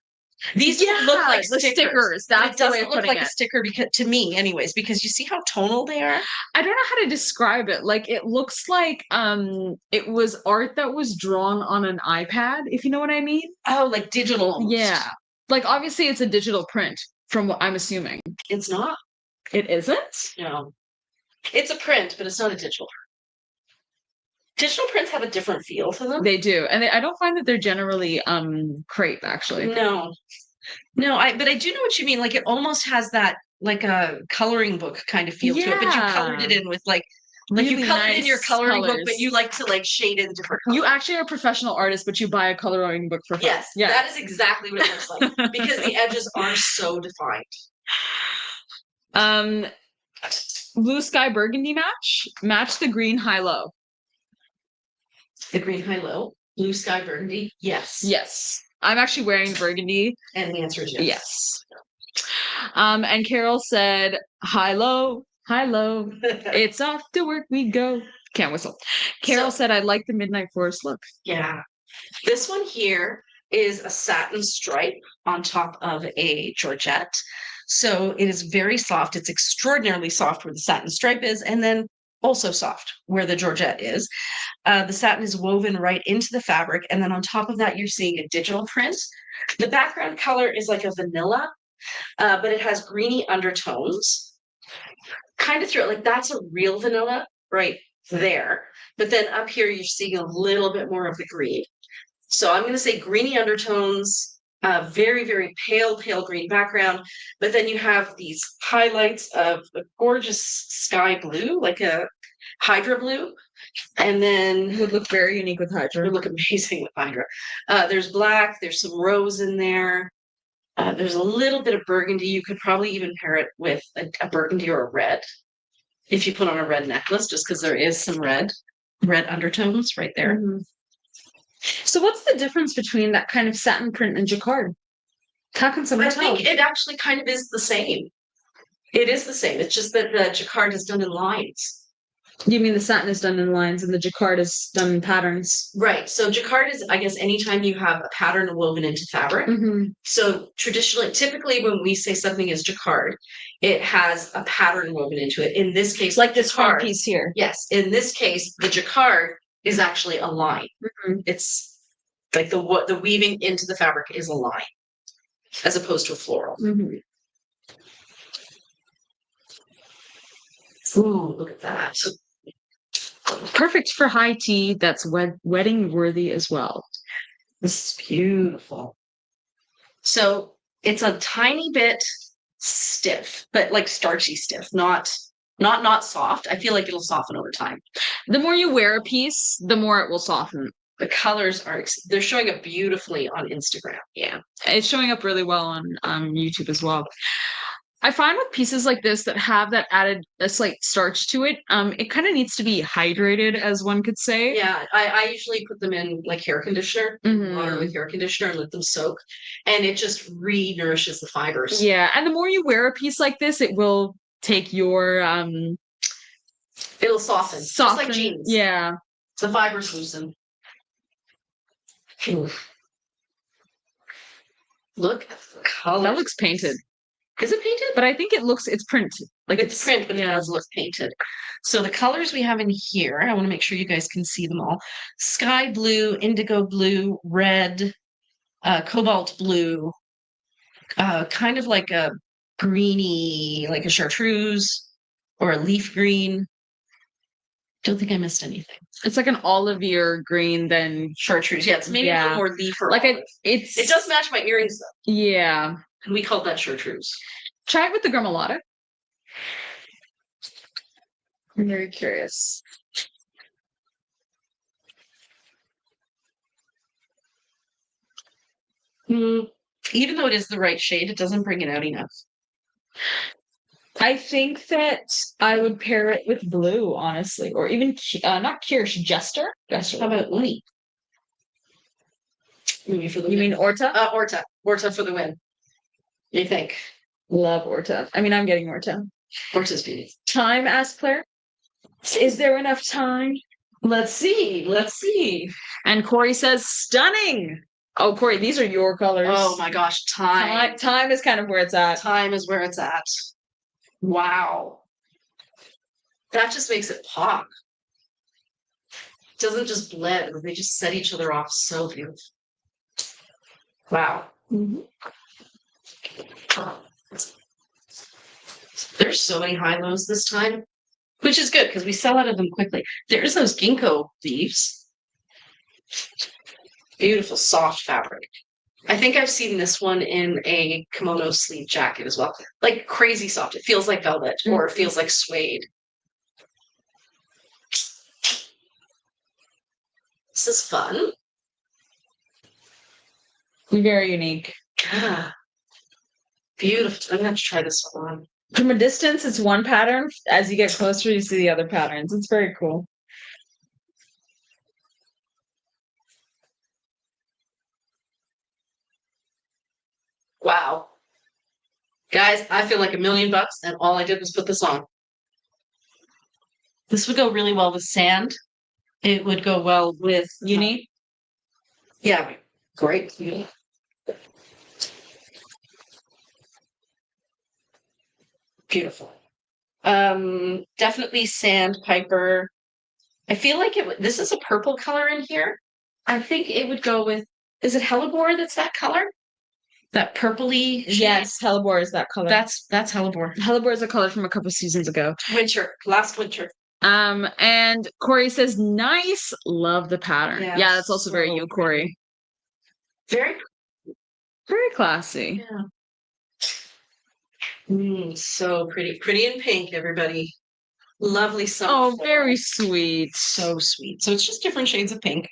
These look like stickers. That's it doesn't look like a sticker because, to me, anyways, because you see how tonal they are. I don't know how to describe it. Like, it looks like it was art that was drawn on an iPad, if you know what I mean. Oh, like digital almost. Yeah. Like, obviously it's a digital print from what I'm assuming. It's not. It isn't? No. It's a print, but it's not a digital print. Digital prints have a different feel to them. They do. And I don't find that they're generally crepe, actually. No, but I do know what you mean. Like, it almost has that like a coloring book kind of feel to it, but you colored it in with like really you colored nice in your coloring colors. book, but you like to like shade in different colors. You actually are a professional artist, but you buy a coloring book for fun. Yes, yeah. That is exactly what it looks like because the edges are so defined. Blue sky burgundy match the green high low. The green high-low, blue sky burgundy. Yes. Yes. I'm actually wearing burgundy. And the answer is yes. Yes. And Carol said, high low, high low. It's off to work we go. Can't whistle. Carol said, I like the midnight forest look. Yeah. This one here is a satin stripe on top of a georgette. So it is very soft. It's extraordinarily soft where the satin stripe is, and then also soft where the georgette is. The satin is woven right into the fabric, and then on top of that, you're seeing a digital print. The background color is like a vanilla, but it has greeny undertones. Kind of through it, like that's a real vanilla right there. But then up here, you're seeing a little bit more of the green. So I'm going to say greeny undertones, very, very pale green background. But then you have these highlights of a gorgeous sky blue, like a Hydra blue. And then it would look very unique with Hydra. It would look amazing with Hydra. There's black, there's some rose in there. There's a little bit of burgundy. You could probably even pair it with a burgundy or a red if you put on a red necklace, just because there is some red undertones right there. Mm-hmm. So what's the difference between that kind of satin print and jacquard? How can someone tell? I think it actually kind of is the same. It is the same. It's just that the jacquard is done in lines. You mean the satin is done in lines and the jacquard is done in patterns? Right. So jacquard is, I guess, anytime you have a pattern woven into fabric. Mm-hmm. So typically when we say something is jacquard, it has a pattern woven into it. In this case, like this front piece here. Yes. In this case, the jacquard is actually a line. Mm-hmm. It's like the weaving into the fabric is a line as opposed to a floral. Mm-hmm. Ooh, look at that. Perfect for high tea. That's wedding worthy as well. This is beautiful. So it's a tiny bit stiff, but like starchy stiff, not soft. I feel like it'll soften over time. The more you wear a piece, the more it will soften. The colors they're showing up beautifully on Instagram. Yeah, it's showing up really well on YouTube as well. I find with pieces like this that have that added a slight starch to it, it kind of needs to be hydrated, as one could say. Yeah, I usually put them in like hair conditioner, water with hair conditioner, and let them soak, and it just re-nourishes the fibers. Yeah, and the more you wear a piece like this, it will take your it'll soften, just like jeans. Yeah, the fibers loosen. Look at the color. That looks painted. Is it painted? But I think it's print. Like it's print, but it does look painted. So the colors we have in here, I want to make sure you guys can see them all. Sky blue, indigo blue, red, cobalt blue, kind of like a greeny, like a chartreuse or a leaf green. Don't think I missed anything. It's like an olivier green than chartreuse. Yeah, it's maybe a little more leaf or like olive. It does match my earrings though. Yeah. And we called that chartreuse. Try it with the gremolata. I'm very curious. Even though it is the right shade, it doesn't bring it out enough. I think that I would pair it with blue, honestly, or even not Kirsch, Jester. How about Uni? You mean Orta? Orta for the win. What do you think? Love Orta. I mean, I'm getting Orta. Orta's beautiful. Time, asked Claire. Is there enough time? Let's see. And Corey says, stunning. Oh, Corey, these are your colors. Oh my gosh, time. Time is kind of where it's at. Time is where it's at. Wow. That just makes it pop. It doesn't just blend. They just set each other off so beautiful. Wow. Mm-hmm. There's so many high-lows this time, which is good because we sell out of them quickly. There's those ginkgo leaves. Beautiful, soft fabric. I think I've seen this one in a kimono sleeve jacket as well. Like crazy soft. It feels like velvet or it feels like suede. This is fun. Very unique. Yeah. Beautiful. I'm going to have to try this one on. From a distance, it's one pattern. As you get closer, you see the other patterns. It's very cool. Wow. Guys, I feel like $1,000,000 and all I did was put this on. This would go really well with sand. It would go well with uni. Yeah, great. Uni. Beautiful. Definitely sandpiper. I feel like this is a purple color in here. I think it would go with, is it hellebore that's that color? That purpley shade? Yes, hellebore is that color. That's hellebore. Hellebore is a color from a couple seasons ago. Last winter. And Corey says, nice, love the pattern. Yeah, Yeah, that's also very you, Corey. Very, very classy. Yeah. So pretty. Pretty in pink, everybody. Lovely summer. Oh, very sweet. So sweet. So it's just different shades of pink.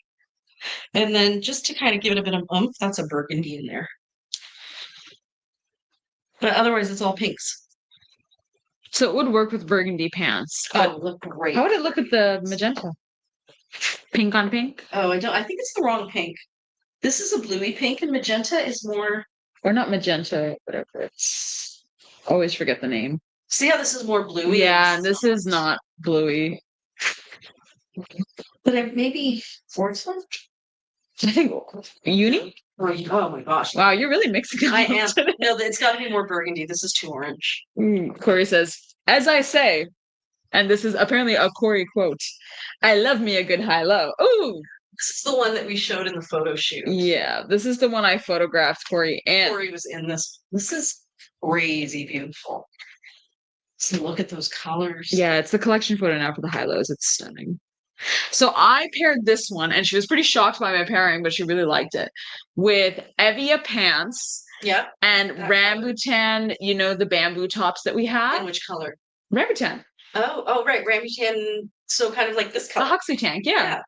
And then just to kind of give it a bit of oomph, that's a burgundy in there. But otherwise, it's all pinks. So it would work with burgundy pants. Oh, look great. How would it look with the magenta? Pink on pink? Oh, I think it's the wrong pink. This is a bluey pink, and magenta is more... Or not magenta, whatever it's... Always forget the name. See how this is more bluey? Yeah, this is not bluey. But maybe Forza? I think uni? Oh my gosh. Wow, you're really mixing I am. No, it's got to be more burgundy. This is too orange. Corey says, as I say, and this is apparently a Corey quote, I love me a good high-low. Ooh! This is the one that we showed in the photo shoot. Yeah, this is the one I photographed, Corey. And Corey was in this. This is crazy beautiful. So look at those colors. Yeah, it's the collection photo now for the high-lows. It's stunning. So I paired this one, and she was pretty shocked by my pairing, but she really liked it, with Evia pants. Yeah. And rambutan, you know, the bamboo tops that we have. And which color? Rambutan. Oh, right. Rambutan. So kind of like this color. The Huxley tank, yeah.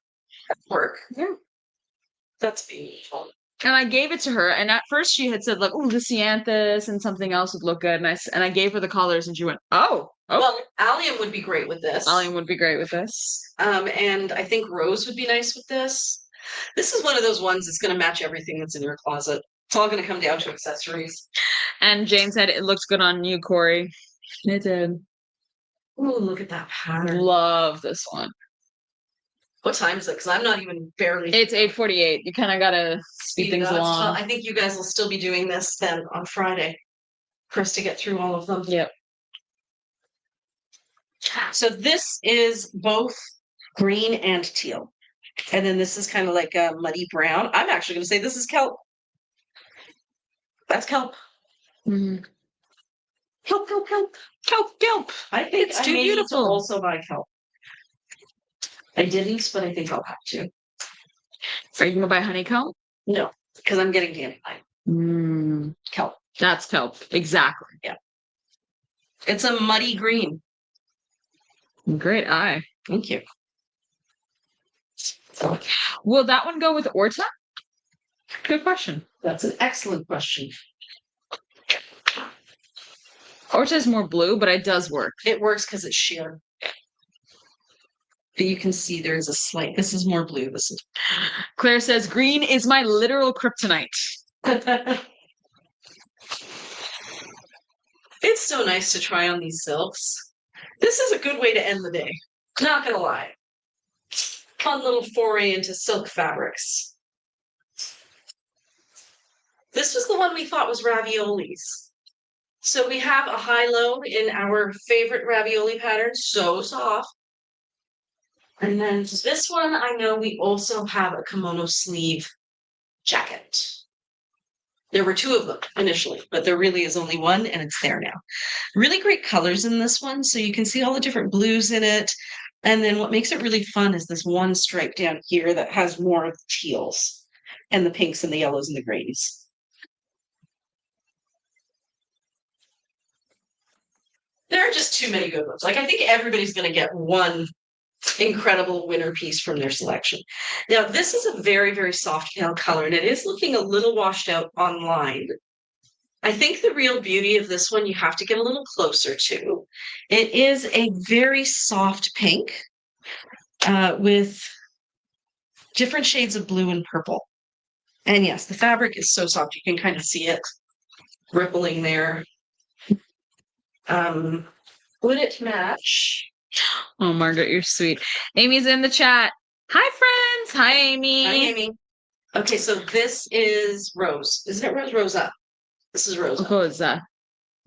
Work. Yeah. That's beautiful. And I gave it to her, and at first she had said, like, oh, the Cianthus and something else would look good. And I gave her the colors, and she went, oh. Well, allium would be great with this. Allium would be great with this. And I think rose would be nice with this. This is one of those ones that's going to match everything that's in your closet. It's all going to come down to accessories. And Jane said it looks good on you, Corey. It did. Ooh, look at that pattern. Love this one. What time is it? Because I'm not even barely... It's 8:48. You kind of got to speed things along. I think you guys will still be doing this then on Friday for us to get through all of them. Yep. So this is both green and teal. And then this is kind of like a muddy brown. I'm actually going to say this is kelp. That's kelp. Mm-hmm. Kelp. Kelp. I think it's too beautiful. To also buy kelp. I didn't, but I think I'll have to. Are you going to buy honeycomb? No, because I'm getting dandelion. Kelp. That's kelp. Exactly. Yeah. It's a muddy green. Great eye. Thank you. Will that one go with Orta? Good question. That's an excellent question. Orta is more blue, but it does work. It works because it's sheer. But you can see there's a slight, this is more blue. This is... Claire says, green is my literal kryptonite. It's so nice to try on these silks. This is a good way to end the day. Not gonna lie. Fun little foray into silk fabrics. This was the one we thought was raviolis. So we have a high-low in our favorite ravioli pattern, so soft. And then this one, I know we also have a kimono sleeve jacket. There were two of them initially, but there really is only one, and it's there now. Really great colors in this one, so you can see all the different blues in it. And then what makes it really fun is this one stripe down here that has more of the teals and the pinks and the yellows and the greens. There are just too many good ones. Like, I think everybody's going to get one incredible winner piece from their selection. Now, this is a very, very soft pale color, and it is looking a little washed out online. I think the real beauty of this one, you have to get a little closer to. It is a very soft pink with different shades of blue and purple. And yes, the fabric is so soft, you can kind of see it. rippling there. Would it match? Oh, Margaret, you're sweet. Amy's in the chat. Hi, friends. Hi, Amy. Hi, Amy. Okay, so this is Rose. Isn't it Rose? Rosa. This is Rosa. Rosa.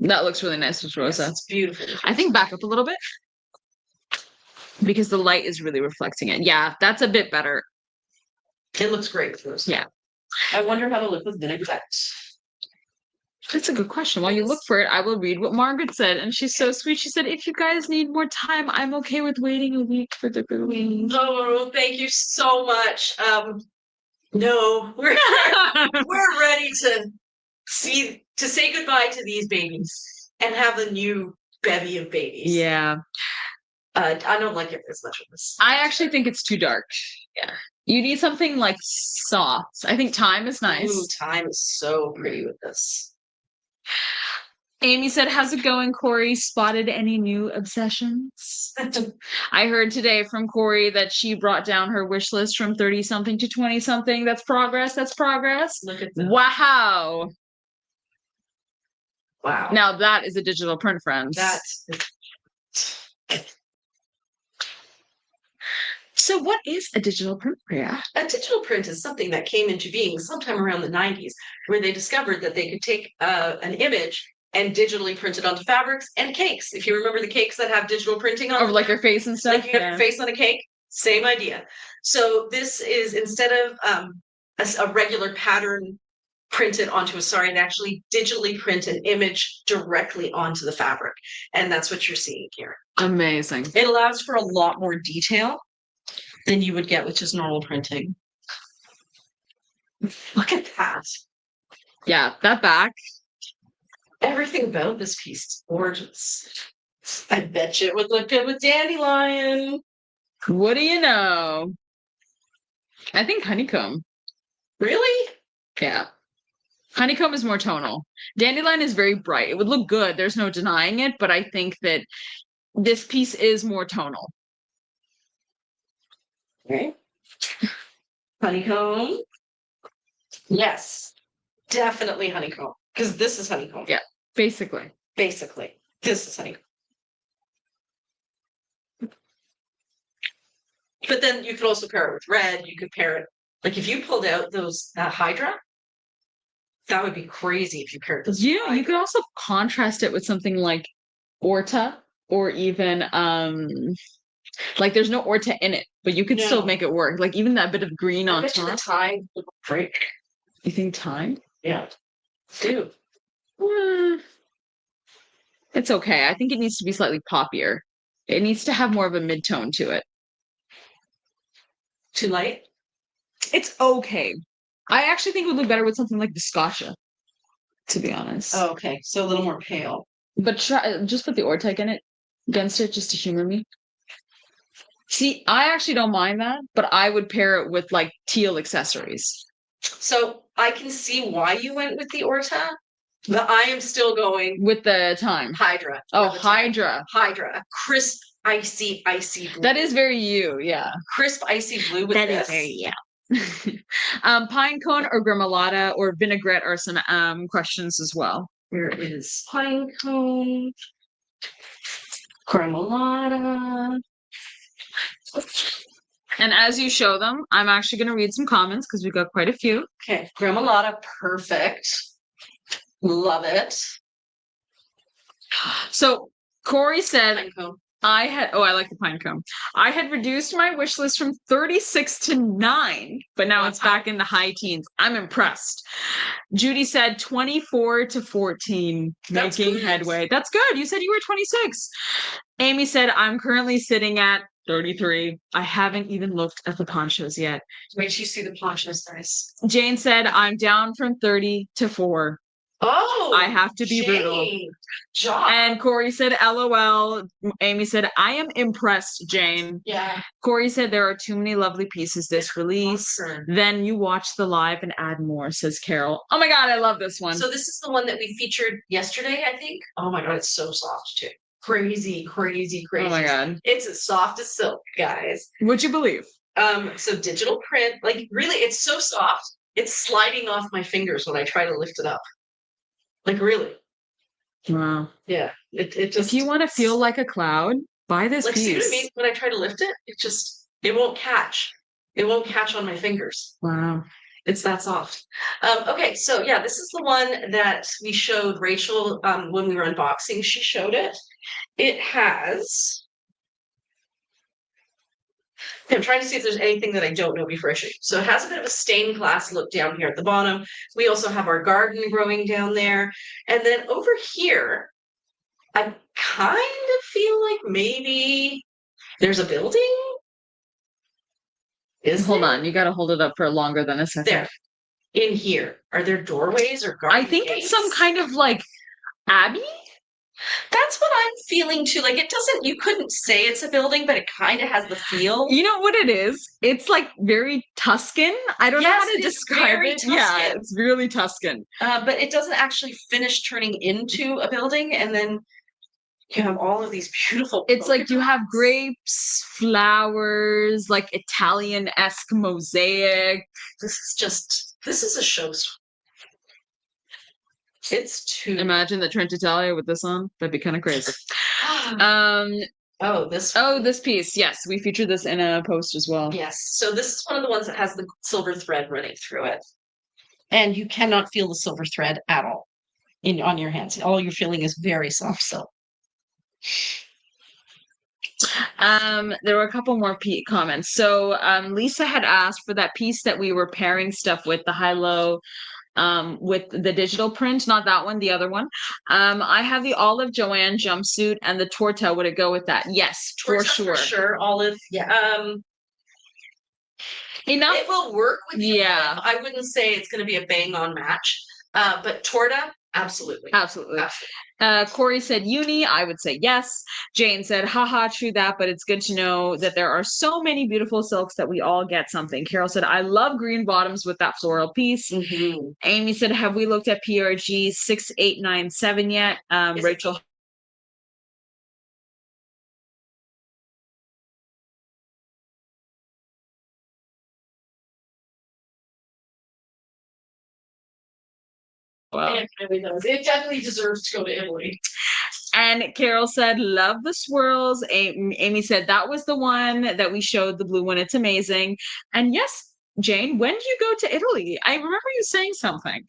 That looks really nice with Rosa. Yes, it's beautiful. I think back up a little bit because the light is really reflecting it. Yeah, that's a bit better. It looks great with Rosa. Yeah. I wonder how to look with vinaigrette. That's a good question. While you look for it, I will read what Margaret said. And she's so sweet. She said, if you guys need more time, I'm okay with waiting a week for the release. Oh, thank you so much. No, we're ready to say goodbye to these babies and have a new bevy of babies. Yeah. I don't like it as much of this. I actually think it's too dark. Yeah. You need something like soft. I think Time is nice. Ooh, Time is so pretty with this. Amy said, how's it going, Corey? Spotted any new obsessions? I heard today from Corey that she brought down her wish list from 30-something to 20-something. That's progress. That's progress. Look at that. Wow. Wow. Now that is a digital print, friends. So what is a digital print, Priya? A digital print is something that came into being sometime around the 90s, where they discovered that they could take an image and digitally print it onto fabrics and cakes. If you remember the cakes that have digital printing on them, like your face and stuff, like you have your face on a cake, same idea. So this is, instead of a regular pattern printed onto a sari, and actually digitally print an image directly onto the fabric, and that's what you're seeing here. Amazing. It allows for a lot more detail than you would get with just normal printing. Look at that. Yeah, that back. Everything about this piece is gorgeous. I bet you it would look good with dandelion. What do you know? I think honeycomb. Really? Yeah. Honeycomb is more tonal. Dandelion is very bright. It would look good. There's no denying it, but I think that this piece is more tonal. Okay. Honeycomb. Yes. Definitely honeycomb. Because this is honeycomb. Yeah. Basically. Basically. This is honeycomb. But then you could also pair it with red. You could pair it, like if you pulled out those Hydra, that would be crazy if you paired this. Yeah, you could also contrast it with something like Orta, or even like there's no Orta in it, but you could still make it work. Like even that bit of green on top. The tie would break. You think tie? Yeah. Do. It's okay. I think it needs to be slightly poppier. It needs to have more of a mid-tone to it. Too light? It's okay. I actually think it would look better with something like Viscosha, to be honest. Oh, okay. So a little more pale. But try just put the Ortec in it against it just to humor me. See, I actually don't mind that, but I would pair it with like teal accessories. So I can see why you went with the Orta, but I am still going with the Time. Hydra. Oh, Hydra. Hydra. Crisp, icy blue. That is very you, yeah. Crisp, icy blue with this. That is very you. Pine cone or gremolata or vinaigrette are some questions as well. Where is pine cone? Gremolata. And as you show them, I'm actually going to read some comments because we've got quite a few. Okay, gremolata, perfect. Love it. So Corey said, I like the pine cone. I had reduced my wish list from 36 to 9, but now it's back in the high teens. I'm impressed. Judy said 24 to 14, making headway. That's good. You said you were 26. Amy said, I'm currently sitting at 33. I haven't even looked at the ponchos yet. Wait till you see the ponchos, nice. Jane said, I'm down from 30 to 4. Oh, I have to be brutal. Job. And Corey said, LOL. Amy said, I am impressed, Jane. Yeah. Corey said, there are too many lovely pieces this release. Awesome. Then you watch the live and add more, says Carol. Oh my God, I love this one. So this is the one that we featured yesterday, I think. Oh my God, it's so soft too. Crazy, crazy, crazy. Oh my God. It's as soft as silk, guys. Would you believe? So digital print, like really, it's so soft. It's sliding off my fingers when I try to lift it up. Like really. Wow. Yeah. It just. If you want to feel like a cloud, buy this like, see what I mean? piece. When I try to lift it, it won't catch. It won't catch on my fingers. Wow. It's that soft. Okay, so yeah, this is the one that we showed Rachel when we were unboxing. She showed it. It has. I'm trying to see if there's anything that I don't know before I show you. So it has a bit of a stained glass look down here at the bottom. We also have our garden growing down there. And then over here, I kind of feel like maybe there's a building. Hold on, you got to hold it up for longer than a second. There. In here, are there doorways or garden I think gates? it's some kind of like abbey. That's what I'm feeling too. Like it doesn't, you couldn't say it's a building, but it kind of has the feel. You know what it is? It's like very Tuscan. I don't know how to describe it. Tuscan. Yeah, it's really Tuscan. But it doesn't actually finish turning into a building, and then you have all of these beautiful. It's like you have grapes, flowers, like Italian-esque mosaic. This is a show. It's too. Imagine the Trent Italia with this on. That'd be kind of crazy. Oh, this piece. Yes, we featured this in a post as well. Yes. So this is one of the ones that has the silver thread running through it. And you cannot feel the silver thread at all on your hands. All you're feeling is very soft silk. There were a couple more comments. So Lisa had asked for that piece that we were pairing stuff with, the high-low with the digital print, not that one, the other one. I have the olive Joanne jumpsuit and the torta. Would it go with that? Yes, for sure. For sure, olive. Yeah. Enough. It will work with you. Yeah. I wouldn't say it's going to be a bang on match. But torta, absolutely. Absolutely. Corey said uni. I would say yes. Jane said, haha, true that, but it's good to know that there are so many beautiful silks that we all get something. Carol said, I love green bottoms with that floral piece. Mm-hmm. Amy said, have we looked at PRG 6897 yet? Rachel. Wow. It definitely deserves to go to Italy. And Carol said, love the swirls. Amy said, that was the one that we showed, the blue one. It's amazing. And yes, Jane, when did you go to Italy? I remember you saying something.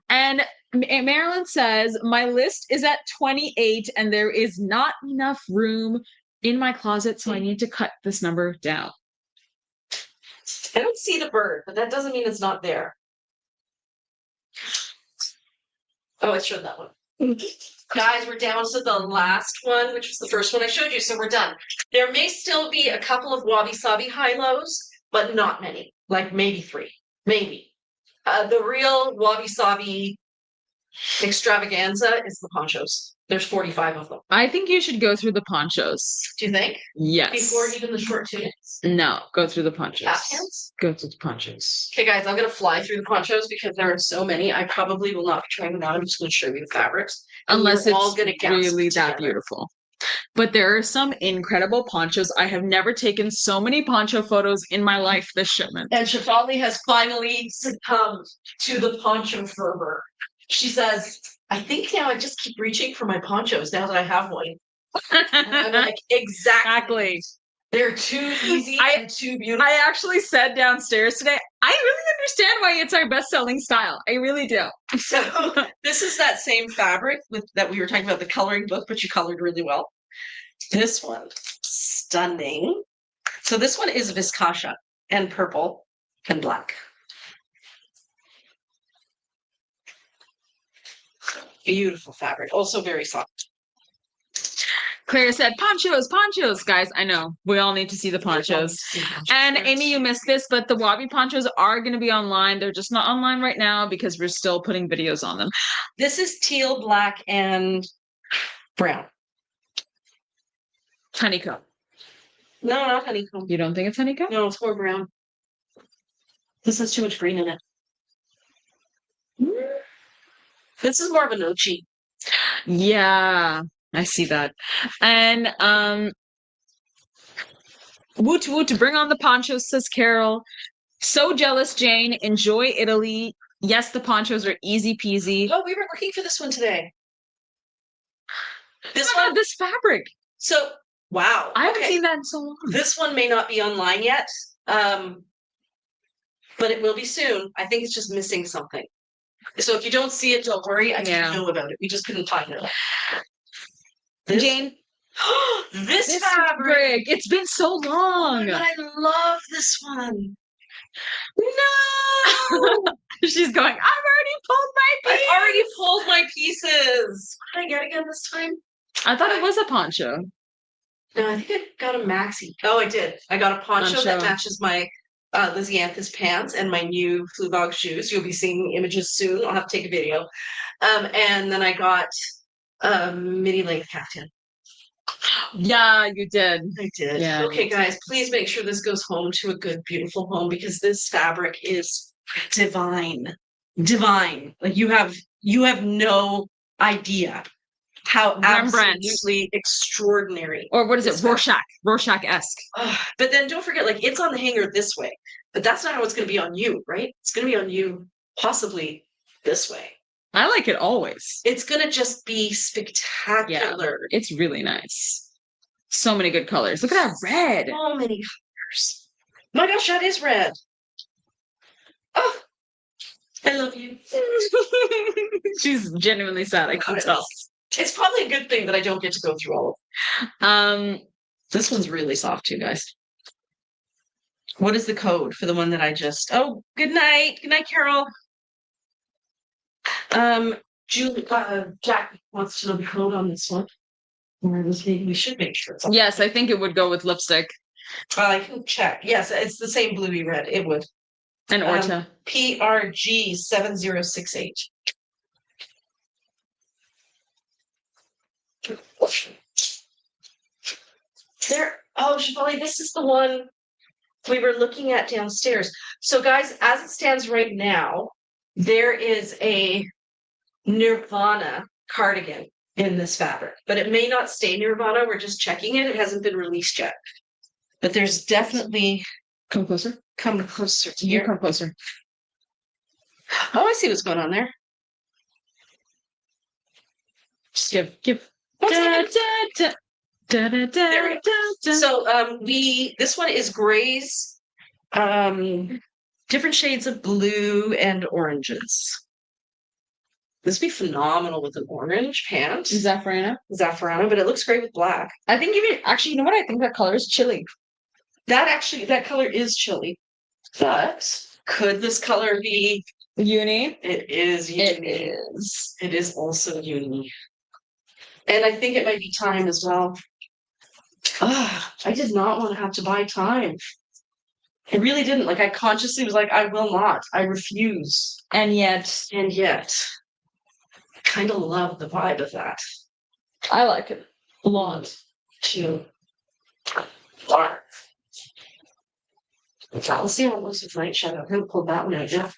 And Marilyn says, my list is at 28 and there is not enough room in my closet, so I need to cut this number down. I don't see the bird, but that doesn't mean it's not there. Oh, I showed that one. Guys, we're down to the last one, which was the first one I showed you, so we're done. There may still be a couple of wabi-sabi high-lows, but not many. Like maybe 3. Maybe. The real wabi-sabi extravaganza is the ponchos. There's 45 of them. I think you should go through the ponchos. Do you think? Yes. Before even the short tunics? No, go through the ponchos. Kaftans? Go through the ponchos. Okay, guys, I'm going to fly through the ponchos because there are so many. I probably will not be trying them out. I'm just going to show you the fabrics. Unless it's all really that beautiful. But there are some incredible ponchos. I have never taken so many poncho photos in my life this shipment. And Shefali has finally succumbed to the poncho fervor. She says, I think now I just keep reaching for my ponchos now that I have one. And I'm like, exactly. They're too easy and too beautiful. I actually said downstairs today, I really understand why it's our best-selling style. I really do. So this is that same fabric that we were talking about, the coloring book, but you colored really well. This one, stunning. So this one is viscosha and purple and black. Beautiful fabric, also very soft. Claire said, ponchos, ponchos. Guys, I know. We all need to see the ponchos. And Amy, you missed this, but the wabi ponchos are going to be online. They're just not online right now because we're still putting videos on them. This is teal, black, and brown. Honeycomb. No, not honeycomb. You don't think it's honeycomb? No, it's more brown. This has too much green in it. This is more of a nochi. Yeah, I see that. And woot woot, bring on the ponchos, says Carol. So jealous, Jane. Enjoy Italy. Yes, the ponchos are easy peasy. Oh, we were looking for this one today. This Oh my one, God, this fabric. so wow. I haven't Okay. seen that in so long. This one may not be online yet, but it will be soon. I think it's just missing something. So if you don't see it, don't worry. I didn't know about it. We just couldn't find it. This, Jane, this fabric. It's been so Oh long. my God, I love this one. No. She's going, I've already pulled my pieces. What did I get again this time? I thought it was a poncho. No, I think I got a maxi. Oh, I did. I got a poncho that Poncho. matches my Lizzie Anthus pants and my new Flubog shoes. You'll be seeing images soon. I'll have to take a video. And then I got a midi length caftan. Yeah, you did. I did. Yeah. Okay, guys, please make sure this goes home to a good, beautiful home because this fabric is divine. Divine. Like you have no idea how Rembrandt. absolutely extraordinary. Or what is it? this fabric. Rorschach-esque. But then don't forget, like it's on the hanger this way, but that's not how it's going to be on you, right? It's going to be on you possibly this way. I like it always. It's going to just be spectacular. It's really nice. So many good colors. Look at that red. So many colors. My gosh, that is red. Oh, I love you. She's genuinely sad. I can tell. It's probably a good thing that I don't get to go through all of them. This one's really soft too, guys. What is the code for the one that I just... Oh, good night. Good night, Carol. Julie, Jack wants to know the code on this one. We should make sure it's on. Yes, I think it would go with lipstick. I can check. Yes, it's the same bluey red. It would. And Orta. PRG 7068. There. Oh, Shivali, this is the one we were looking at downstairs. So, guys, as it stands right now, there is a Nirvana cardigan in this fabric, but it may not stay Nirvana. We're just checking it. It hasn't been released yet. But there's definitely... Come closer. Come closer to You here. come closer. Oh, I see what's going on there. Just give. There we There go. So this one is grays, different shades of blue and oranges. This would be phenomenal with an orange pant. Zaffarana. Zaffarana, but it looks great with black. I think even actually, you know what? I think that color is chilly. That color is chilly. But could this color be Uni? It is uni. It is. It is also uni. And I think it might be time as well. I did not want to have to buy time. I really didn't. Like, I consciously was like, I will not. I refuse. And yet, I kind of love the vibe of that. I like it a lot. Too. Let's see how it looks with light shadow. I'm going to pull that one out, yeah.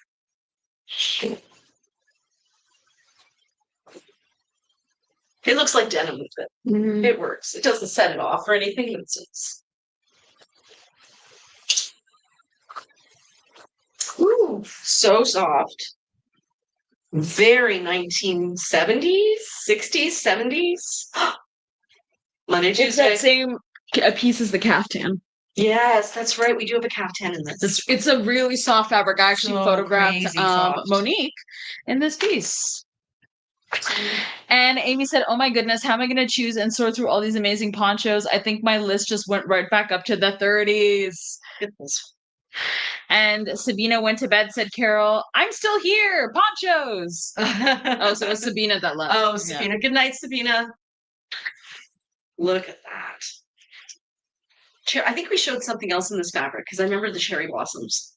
It looks like denim with it. Mm-hmm. It works. It doesn't set it off or anything. It's ooh, so soft. Very 1970s, 60s, 70s. Monday, It's Tuesday. that same piece as the caftan. Yes, that's right. We do have a caftan in this. It's a really soft fabric. I actually So photographed crazy soft. Monique in this piece. And Amy said, oh my goodness, how am I going to choose and sort through all these amazing ponchos? I think my list just went right back up to the 30s. Goodness. And Sabina went to bed, said Carol, I'm still here, ponchos. Oh, so it was Sabina that left. Oh, Sabina. Yeah. Good night, Sabina. Look at that. I think we showed something else in this fabric because I remember the cherry blossoms.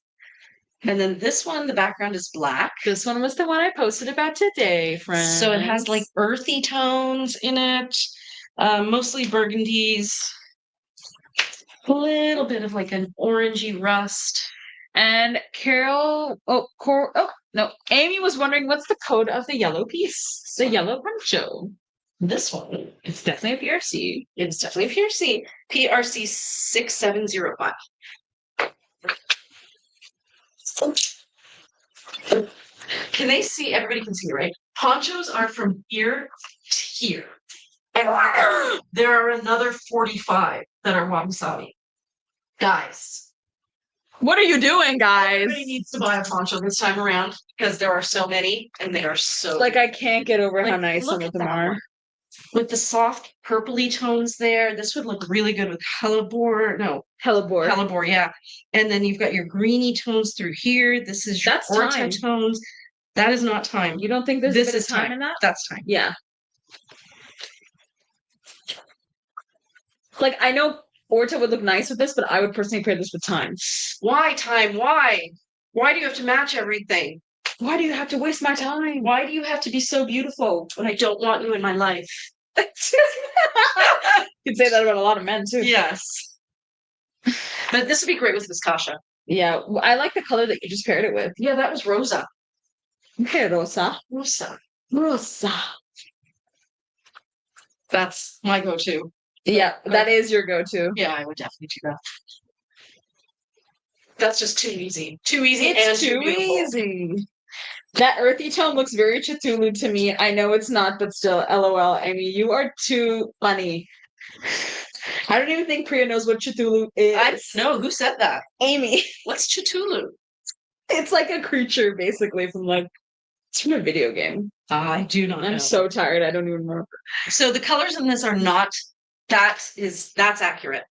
And then this one, the background is black. This one was the one I posted about today, friends. So it has like earthy tones in it, mostly burgundies, a little bit of like an orangey rust. And Amy was wondering what's the code of the yellow piece, the yellow poncho. This one. It's definitely a PRC. It's definitely a PRC. PRC 6705. Can they see? Everybody can see, right? Ponchos are from here to here. And there are another 45 that are wabi-sabi. Guys. What are you doing, guys? Everybody needs to buy a poncho this time around because there are so many and they are so like I can't get over how nice some look of at them that are. one. With the soft purpley tones there. This would look really good with hellebore. No, Hellebore. Hellebore, yeah. And then you've got your greeny tones through here. This is your That's Orta time. tones. That is not time. You don't think there's This a bit is of time in that? That's time. Yeah. Like, I know Orta would look nice with this, but I would personally pair this with time. Why time? Why? Why do you have to match everything? Why do you have to waste my time? Why do you have to be so beautiful when I don't want you in my life? You could say that about a lot of men, too. Yes. But this would be great with Viscasha. Yeah, I like the color that you just paired it with. Yeah, that was Rosa. Okay, Rosa. Rosa. Rosa. That's my go-to. Yeah, that is your go-to. Yeah, I would definitely do that. That's just too easy. Too easy It's and too easy. That earthy tone looks very Cthulhu to me. I know it's not, but still, LOL. Amy, you are too funny. I don't even think Priya knows what Cthulhu is. I know. Who said that? Amy. What's Cthulhu? It's like a creature, basically, it's from a video game. I do not know. I'm so tired. I don't even remember. So the colors in this are not, that's accurate.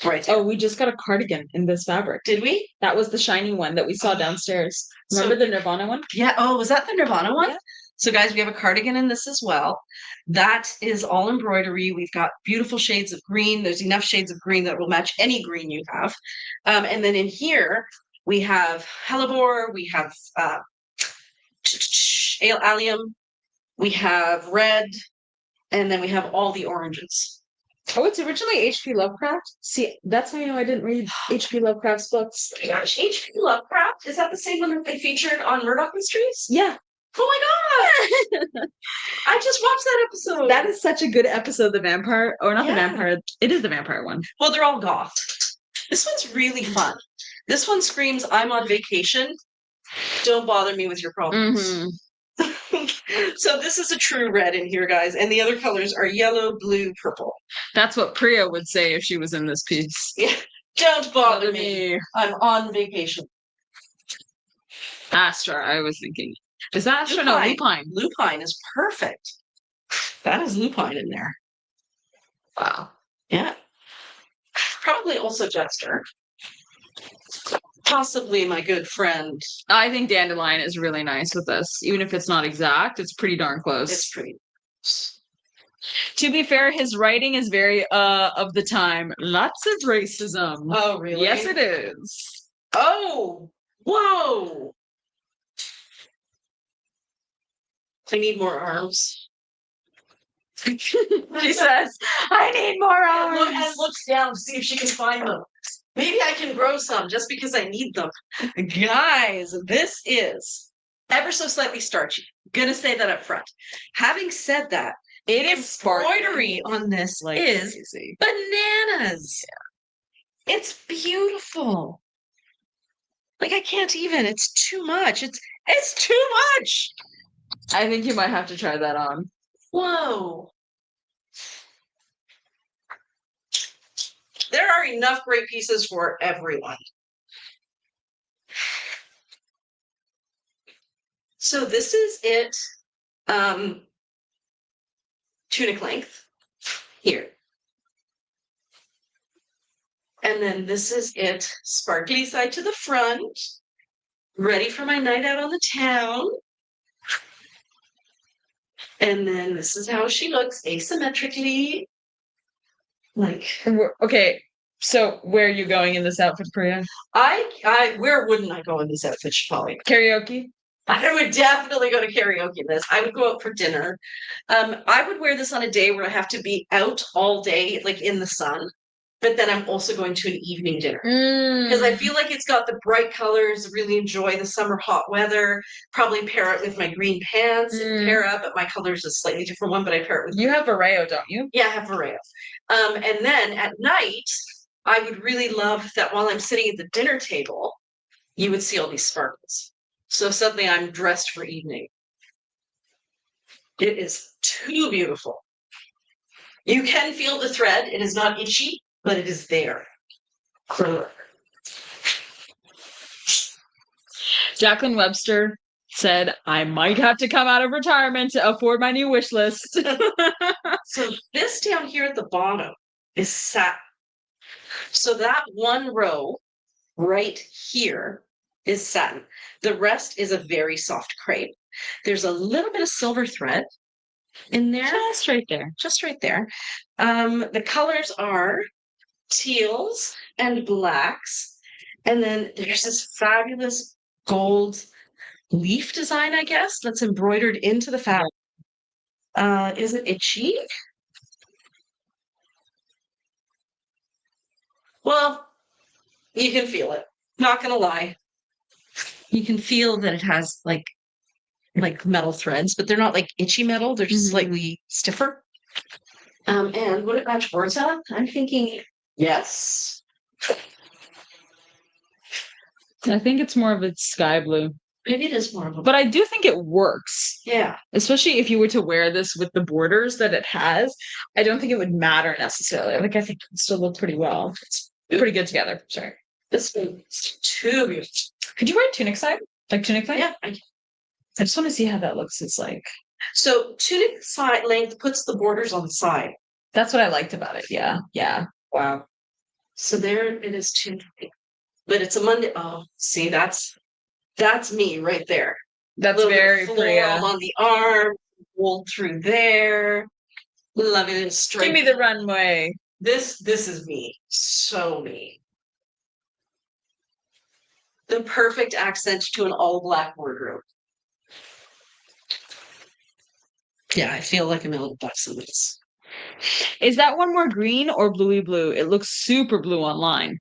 Right. Oh, we just got a cardigan in this fabric. Did we? That was the shiny one that we saw downstairs. Remember the Nirvana one? Yeah. Oh, was that the Nirvana one? Yeah. So guys, we have a cardigan in this as well. That is all embroidery. We've got beautiful shades of green. There's enough shades of green that will match any green you have. And then in here, we have hellebore, we have allium, we have red, and then we have all the oranges. Oh, it's originally H.P. Lovecraft? See, that's how you know I didn't read H.P. Lovecraft's books. Oh my gosh, H.P. Lovecraft? Is that the same one that they featured on Murdoch Mysteries? Yeah. Oh my god! I just watched that episode. That is such a good episode, the vampire. Or not the vampire. It is the vampire one. Well, they're all goth. This one's really fun. This one screams, I'm on vacation. Don't bother me with your problems. Mm-hmm. So this is a true red in here, guys. And the other colors are yellow, blue, purple. That's what Priya would say if she was in this piece. Yeah. Don't bother me. I'm on vacation. Astra, I was thinking. Is that Astra? No, lupine. Lupine is perfect. That is lupine in there. Wow. Yeah. Probably also Jester. Possibly my good friend. I think dandelion is really nice with this. Even if it's not exact, it's pretty darn close. It's pretty. To be fair, his writing is very of the time. Lots of racism. Oh, really? Yes, it is. Oh, whoa. I need more arms. She says, I need more arms. And looks down to see if she can find them. Maybe I can grow some just because I need them. Guys, this is ever so slightly starchy. Gonna say that up front. Having said that, embroidery on this is crazy. Bananas. Yeah. It's beautiful. Like I can't even. It's too much. It's too much. I think you might have to try that on. Whoa. There are enough great pieces for everyone. So this is it. Tunic length here. And then this is it. Sparkly side to the front. Ready for my night out on the town. And then this is how she looks asymmetrically. Like, okay, so where are you going in this outfit, Priya? Where wouldn't I go in this outfit, Polly? Karaoke? I would definitely go to karaoke in this. I would go out for dinner. I would wear this on a day where I have to be out all day, like in the sun. But then I'm also going to an evening dinner because I feel like it's got the bright colors. Really enjoy the summer hot weather. Probably pair it with my green pants and pair up. But my color's a slightly different one. But I pair it with. You have Vareo, don't you? Yeah, I have Vareo. And then at night, I would really love that while I'm sitting at the dinner table, you would see all these sparkles. So suddenly I'm dressed for evening. It is too beautiful. You can feel the thread. It is not itchy, but it is there. Jacqueline Webster said, I might have to come out of retirement to afford my new wish list. So this down here at the bottom is satin. So that one row right here is satin. The rest is a very soft crepe. There's a little bit of silver thread in there. Just right there. Just right there. The colors are teals and blacks. And then there's this fabulous gold leaf design, I guess, that's embroidered into the fabric. Is it itchy? Well, you can feel it. Not gonna lie. You can feel that it has like metal threads, but they're not like itchy metal, they're just slightly stiffer. And would it match Orta? I'm thinking yes. I think it's more of a sky blue. Maybe it is more of a, but I do think it works. Yeah. Especially if you were to wear this with the borders that it has. I don't think it would matter necessarily. Like I think it would still look pretty well. It's pretty good together. Sorry. This one's too beautiful. Could you wear a tunic side? Like tunic length? Yeah. I just want to see how that looks. It's like so tunic side length puts the borders on the side. That's what I liked about it. Yeah. Yeah. Wow. So there it is tunic. But it's a Monday. Oh, see, that's me right there. That's very floral on the arm, wool through there. Love it. Straight. Give me the runway. This is me. So me. The perfect accent to an all black wardrobe. Yeah, I feel like $1,000,000 in this. Is that one more green or bluey blue? It looks super blue online.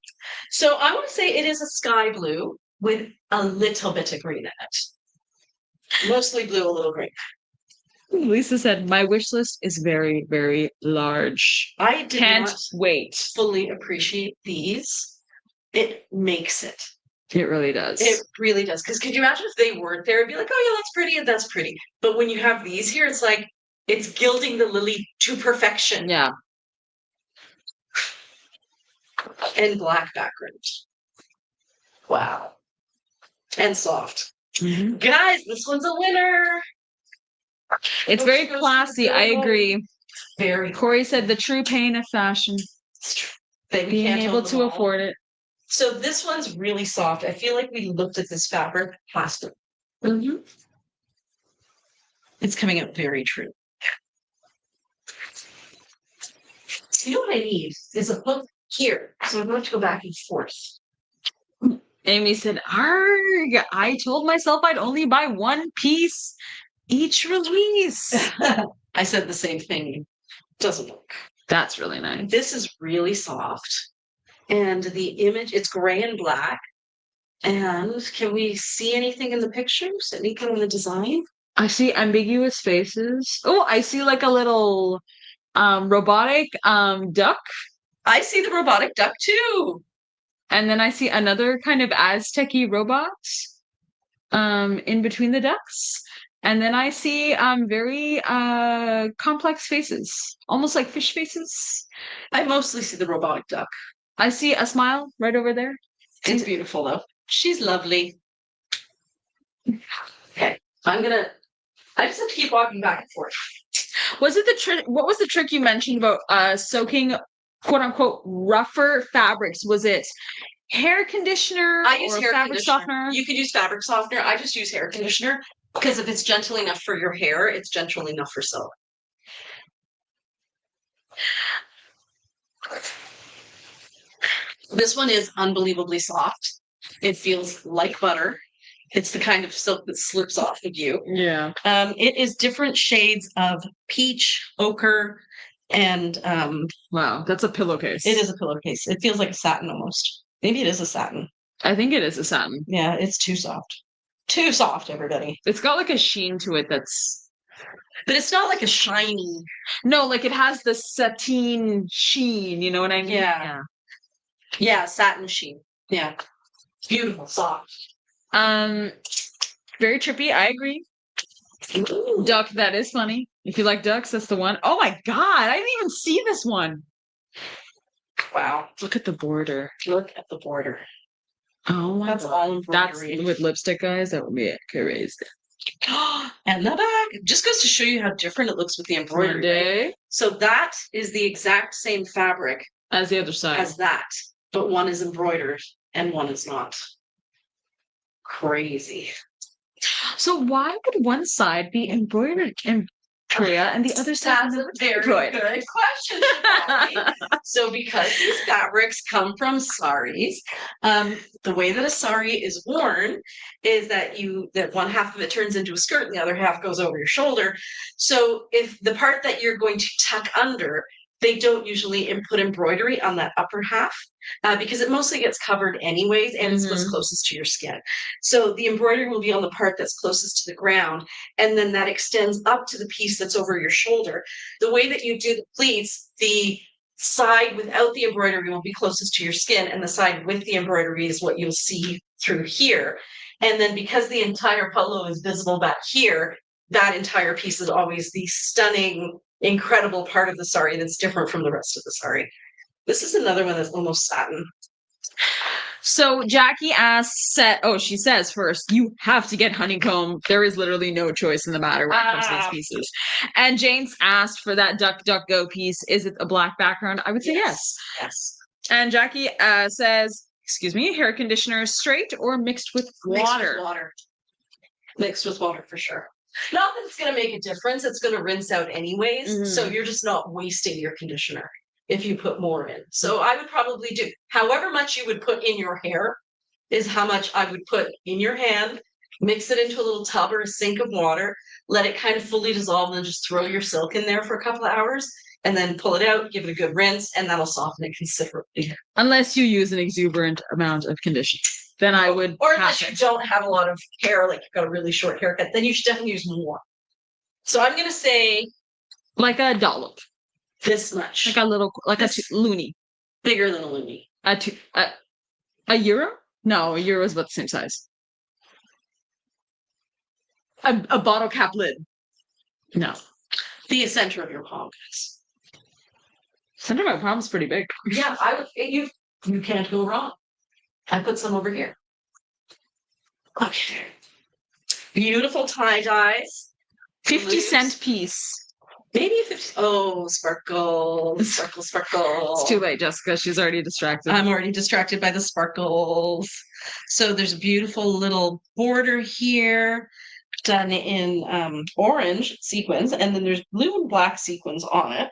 So I want to say it is a sky blue with a little bit of green in it. Mostly blue, a little green. Lisa said, my wish list is very, very large. I can't wait. Fully appreciate these. It makes it. It really does. It really does. Because could you imagine if they weren't there? It'd be like, oh yeah, that's pretty and that's pretty. But when you have these here, it's like, it's gilding the lily to perfection. Yeah. And black background. Wow. And soft. Mm-hmm. Guys, this one's a winner. It's very classy. I agree. Very. Corey said the true pain of fashion. It's true. Being able to afford it. So this one's really soft. I feel like we looked at this fabric plastic. Mm-hmm. It's coming out very true. You know what I need is a hook here. So I'm going to go back and forth. Amy said, arg, I told myself I'd only buy one piece each release. I said the same thing. Doesn't work. That's really nice. This is really soft. And the image, it's gray and black. And can we see anything in the pictures? Anything in the design? I see ambiguous faces. Oh, I see like a little robotic duck. I see the robotic duck too. And then I see another kind of Aztec-y robot in between the ducks. And then I see very complex faces, almost like fish faces. I mostly see the robotic duck. I see a smile right over there. It's beautiful though. She's lovely. Okay, I just have to keep walking back and forth. Was it the trick? What was the trick you mentioned about soaking quote unquote rougher fabrics? Was it hair conditioner? I use hair fabric softener. You could use fabric softener. I just use hair conditioner because if it's gentle enough for your hair, it's gentle enough for silk. This one is unbelievably soft. It feels like butter. It's the kind of silk that slips off of you. Yeah. It is different shades of peach, ochre, and wow, that's a pillowcase. It is a pillowcase. It feels like a satin almost. Maybe it is a satin. I think it is a satin. Yeah, it's too soft. Too soft, everybody. It's got like a sheen to it that's... But it's not like a shiny... No, like it has the sateen sheen, you know what I mean? Yeah. Yeah, satin sheen. Yeah. Beautiful, soft. Very trippy. I agree. Ooh. Duck, that is funny. If you like ducks, that's the one. Oh my God, I didn't even see this one. Wow. Look at the border. Look at the border. Oh my That's God. all That's embroidery. with lipstick, guys. That would be crazy. And the back just goes to show you how different it looks with the embroidery. Right? So that is the exact same fabric As the other side. as that, but one is embroidered and one is not. Crazy. So why would one side be embroidered in Korea and the other side That's a very embroidered? good question, Shivani. So because these fabrics come from saris, the way that a sari is worn is that one half of it turns into a skirt and the other half goes over your shoulder. So if the part that you're going to tuck under, they don't usually put embroidery on that upper half because it mostly gets covered anyways, and it's what's closest to your skin. So the embroidery will be on the part that's closest to the ground, and then that extends up to the piece that's over your shoulder. The way that you do the pleats, the side without the embroidery will be closest to your skin, and the side with the embroidery is what you'll see through here. And then because the entire polo is visible back here, that entire piece is always the stunning, incredible part of the sari that's different from the rest of the sari. This is another one that's almost satin. So Jackie she says first, you have to get honeycomb. There is literally no choice in the matter when it comes to these pieces. And Jane's asked for that duck, duck, go piece. Is it a black background? I would say yes. Yes. And Jackie says, excuse me, hair conditioner straight or mixed with water? Mixed with water for sure. Not that it's going to make a difference. It's going to rinse out anyways. So you're just not wasting your conditioner if you put more in. So I would probably do however much you would put in your hair is how much I would put in your hand, mix it into a little tub or a sink of water, let it kind of fully dissolve, and then just throw your silk in there for a couple of hours and then pull it out, give it a good rinse, and that'll soften it considerably. Unless you use an exuberant amount of conditioner. Then I would. Or unless you don't have a lot of hair, like you've got a really short haircut, then you should definitely use more. So I'm going to say like a dollop. This much. Like a little, like a loonie. Bigger than a loonie. A euro? No, a euro is about the same size. A bottle cap lid. No. The center of your palm, guys. Center of my palm is pretty big. Yeah, you can't go wrong. I put some over here. Okay. Beautiful tie-dyes. 50-cent piece. Maybe 50. Oh, sparkles. Sparkles, sparkles. It's too late, Jessica. She's already distracted. I'm already distracted by the sparkles. So there's a beautiful little border here done in orange sequins, and then there's blue and black sequins on it.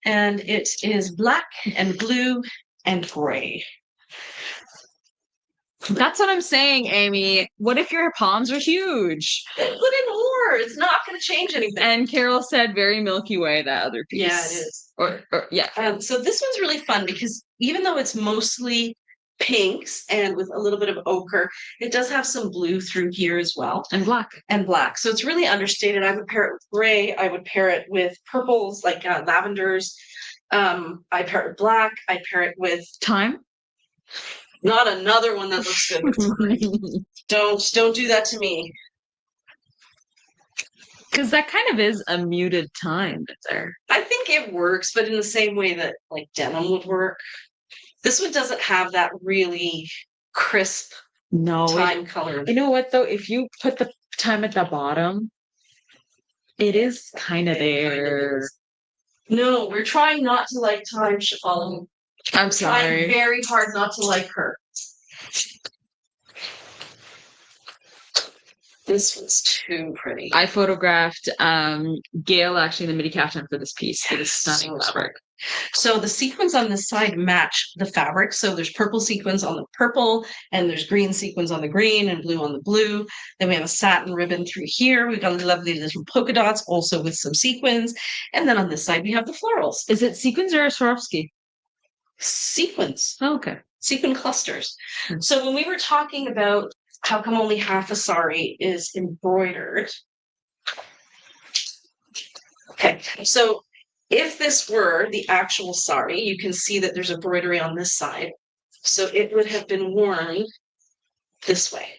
And it is black and blue and gray. That's what I'm saying, Amy. What if your palms are huge? Put in more. It's not going to change anything. And Carol said very Milky Way, that other piece. Yeah, it is. Yeah. So this one's really fun because even though it's mostly pinks and with a little bit of ochre, it does have some blue through here as well. And black. And black. So it's really understated. I would pair it with gray. I would pair it with purples, like lavenders. I pair it with black. I pair it with thyme. Not another one that looks good with thyme. Don't do that to me. Because that kind of is a muted thyme there. I think it works, but in the same way that like denim would work. This one doesn't have that really crisp thyme color. You know what though? If you put the thyme at the bottom, it is kind of there. No, we're trying not to like thyme, Shivani. I'm sorry. Trying very hard not to like her. This was too pretty. I photographed Gail actually in the midi kaftan for this piece. It is stunning fabric. So the sequins on this side match the fabric. So there's purple sequins on the purple, and there's green sequins on the green, and blue on the blue. Then we have a satin ribbon through here. We've got lovely little polka dots, also with some sequins. And then on this side, we have the florals. Is it sequins or a Swarovski? Sequins. Oh, okay. Sequin clusters. So when we were talking about how come only half a sari is embroidered. Okay, so if this were the actual sari, you can see that there's embroidery on this side. So it would have been worn this way.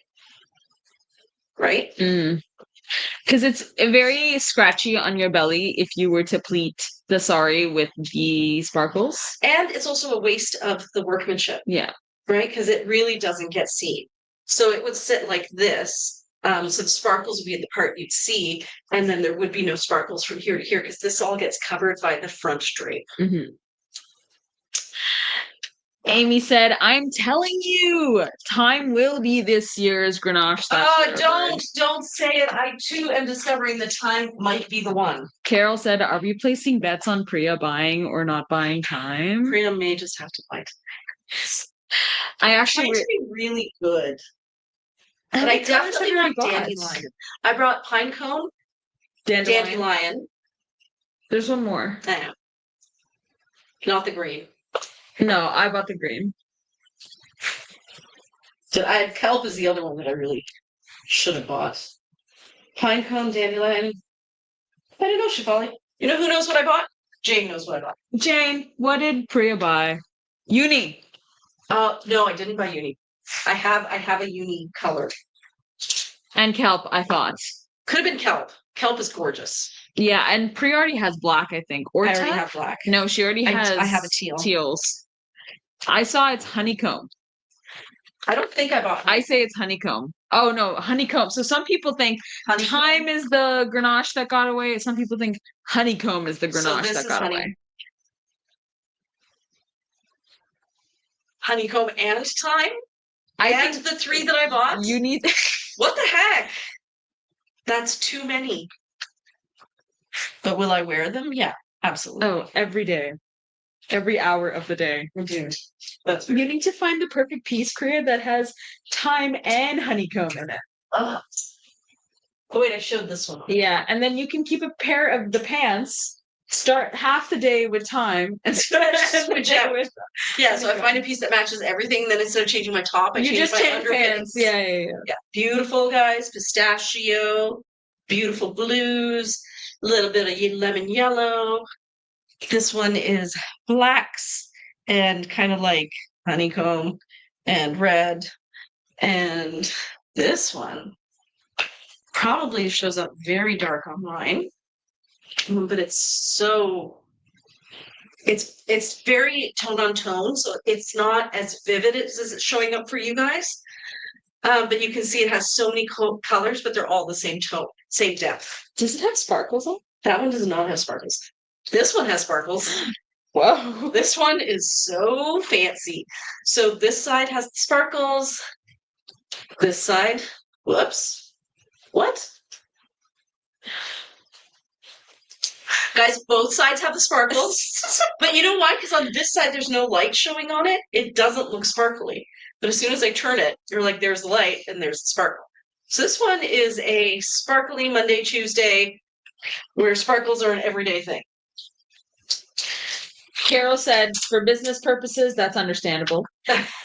right? Because it's very scratchy on your belly if you were to pleat the sari with the sparkles. And it's also a waste of the workmanship. Yeah. Right? Because it really doesn't get seen. So it would sit like this. So the sparkles would be the part you'd see, and then there would be no sparkles from here to here because this all gets covered by the front drape. Amy said, I'm telling you, time will be this year's Grenache. Don't say it. I too am discovering the time might be the one. Carol said, are we placing bets on Priya buying or not buying time? Priya may just have to buy time. I actually to be really good. But I definitely want dandelion. I brought pine cone, dandelion. There's one more. Not the green. No, I bought the green. So I had kelp is the other one that I really should have bought. Pine cone, dandelion. I don't know, Shivali. You know who knows what I bought? Jane knows what I bought. Jane, what did Priya buy? Uni. No, I didn't buy uni. I have a uni color. And kelp, I thought. Could have been kelp. Kelp is gorgeous. Yeah, and Priya already has black, I think. Or I already have black. No, she already has. I have a teal. Teals. I saw it's honeycomb. I don't think I bought honeycomb. I say it's honeycomb. Oh no, honeycomb. So some people think time is the Grenache that got away. Some people think honeycomb is the Grenache that got away. Honeycomb and time? I think the three that I bought? You need What the heck? That's too many. But will I wear them? Yeah, absolutely. Oh, every day. Every hour of the day. You need to find the perfect piece, Priya, that has thyme and honeycomb in it. Oh wait, I showed this one. Yeah, and then you can keep a pair of the pants, start half the day with thyme, and switch out with. Yeah, so I find a piece that matches everything. Then instead of changing my top, I change my underpants. Yeah. Beautiful, guys. Pistachio, beautiful blues, a little bit of lemon yellow. This one is blacks and kind of like honeycomb and red. And this one probably shows up very dark on mine, but it's very tone on tone, so it's not as vivid as it's showing up for you guys. But you can see it has so many colors, but they're all the same tone, same depth. Does it have sparkles on? That one does not have sparkles. This one has sparkles. Whoa. This one is so fancy. So this side has sparkles. This side, whoops. What? Guys, both sides have the sparkles. But you know why? Because on this side, there's no light showing on it. It doesn't look sparkly. But as soon as I turn it, you're like, there's the light and there's the sparkle. So this one is a sparkly Monday, Tuesday, where sparkles are an everyday thing. Carol said, for business purposes, that's understandable.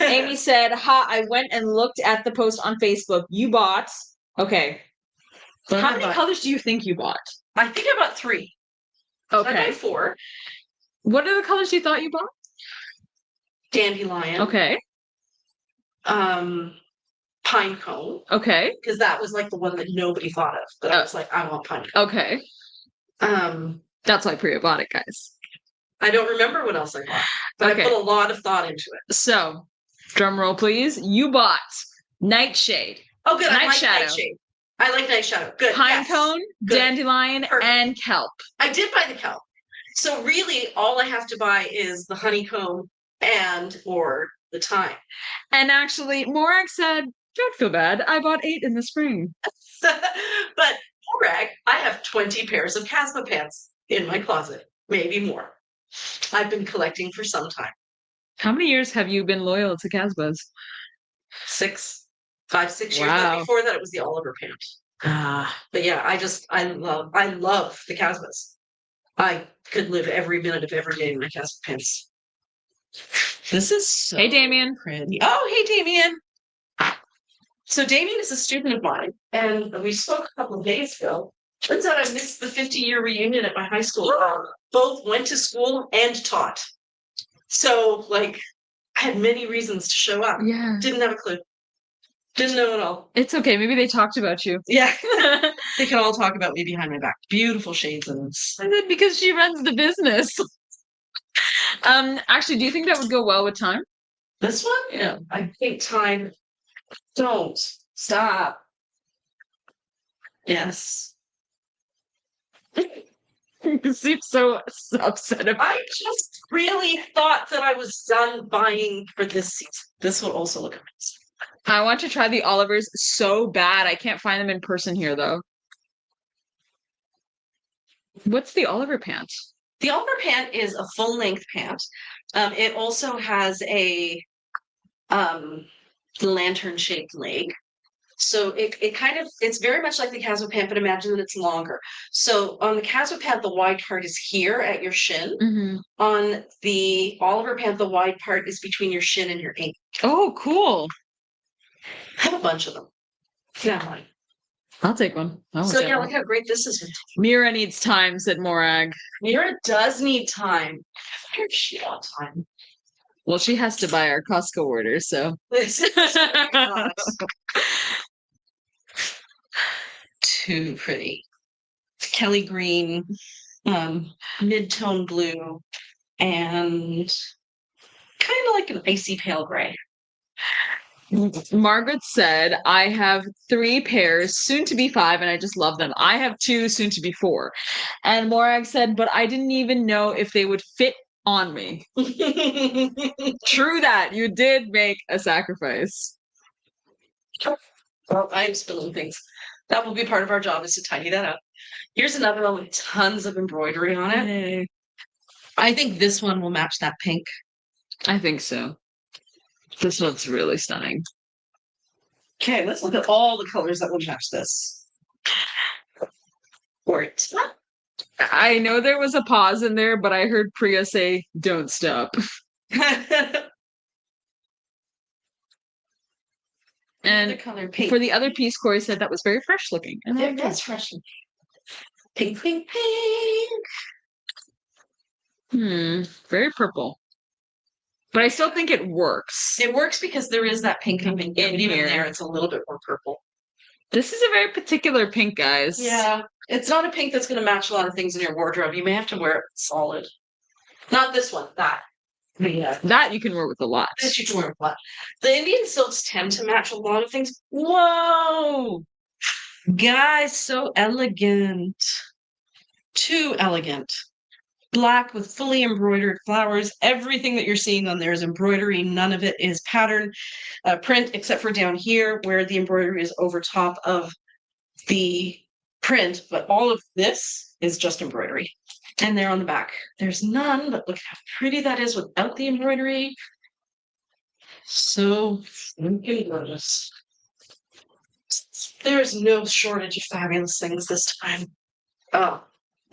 Amy said, I went and looked at the post on Facebook. You bought. Okay. How many colors do you think you bought? I think I bought 3. Okay. I bought 4. What are the colors you thought you bought? Dandelion. Okay. Pine cone. Okay. Because that was like the one that nobody thought of. But I was like, I want pine cone. Okay. That's why Priya bought it, guys. I don't remember what else I bought, but I put a lot of thought into it. So, drum roll, please. You bought Nightshade. Oh, good. I like Nightshade. I like night shadow. Good. Pine cone, dandelion, and kelp. I did buy the kelp. So really, all I have to buy is the honeycomb or the thyme. And actually, Morag said, don't feel bad. I bought 8 in the spring. But Morag, I have 20 pairs of Casba pants in my closet, maybe more. I've been collecting for some time. How many years have you been loyal to Casbas? 5, 6 years. Wow. But before that, it was the Oliver pant. But yeah, I love the Casbas. I could live every minute of every day in my Casba pants. This is so Hey, Damien. pretty. Oh, hey, Damien. So Damien is a student of mine, and we spoke a couple of days ago. Turns out I missed the 50-year reunion at my high school. Both went to school and taught. So, I had many reasons to show up. Yeah. Didn't have a clue. Didn't know at all. It's okay. Maybe they talked about you. Yeah. They can all talk about me behind my back. Beautiful shades in this. And then because she runs the business. Actually, do you think that would go well with time? This one? Yeah. I think time. Don't stop. Yes. You seem so upset about I just really thought that I was done buying for this season. This will also look amazing. I want to try the Olivers so bad. I can't find them in person here, though. What's the Oliver pant? The Oliver pant is a full length pant. It also has a lantern shaped leg. So it kind of, it's very much like the Caswa pant, but imagine that it's longer. So on the Caswa pant, the wide part is here at your shin. Mm-hmm. On the Oliver pant, the wide part is between your shin and your ankle. Oh, cool. I have a bunch of them. Yeah, mine. I'll take one. So yeah, look how great this is. Mira needs time, said Morag. Mira does need time. Where's she on time? Well, she has to buy our Costco order, so. This is too pretty. Kelly green, mid-tone blue, and kind of like an icy pale gray. Margaret said, I have 3 pairs, soon to be 5, and I just love them. I have 2, soon to be 4. And Morag said, but I didn't even know if they would fit on me. True that. You did make a sacrifice. Well, I'm spilling things. That will be part of our job, is to tidy that up. Here's another one with tons of embroidery on it. Hey. I think this one will match that pink. I think so. This one's really stunning. Okay, let's look at all the colors that will match this. Or it's not. I know there was a pause in there, but I heard Priya say, don't stop. And color pink. For the other piece, Corey said that was very fresh looking. And That's fresh. Pink, pink, pink. Very purple. But I still think it works. It works because there is that pink coming in. Even here. there, it's a little bit more purple. This is a very particular pink, guys. Yeah. It's not a pink that's going to match a lot of things in your wardrobe. You may have to wear it solid. Not this one, that. Yeah. That you can wear with a lot. This you can wear with a lot. The Indian silks tend to match a lot of things. Whoa! Guys, so elegant. Too elegant. Black with fully embroidered flowers. Everything that you're seeing on there is embroidery. None of it is pattern print, except for down here where the embroidery is over top of the print. But all of this is just embroidery. And there on the back, there's none, but look how pretty that is without the embroidery. So gorgeous. There's no shortage of fabulous things this time. Oh,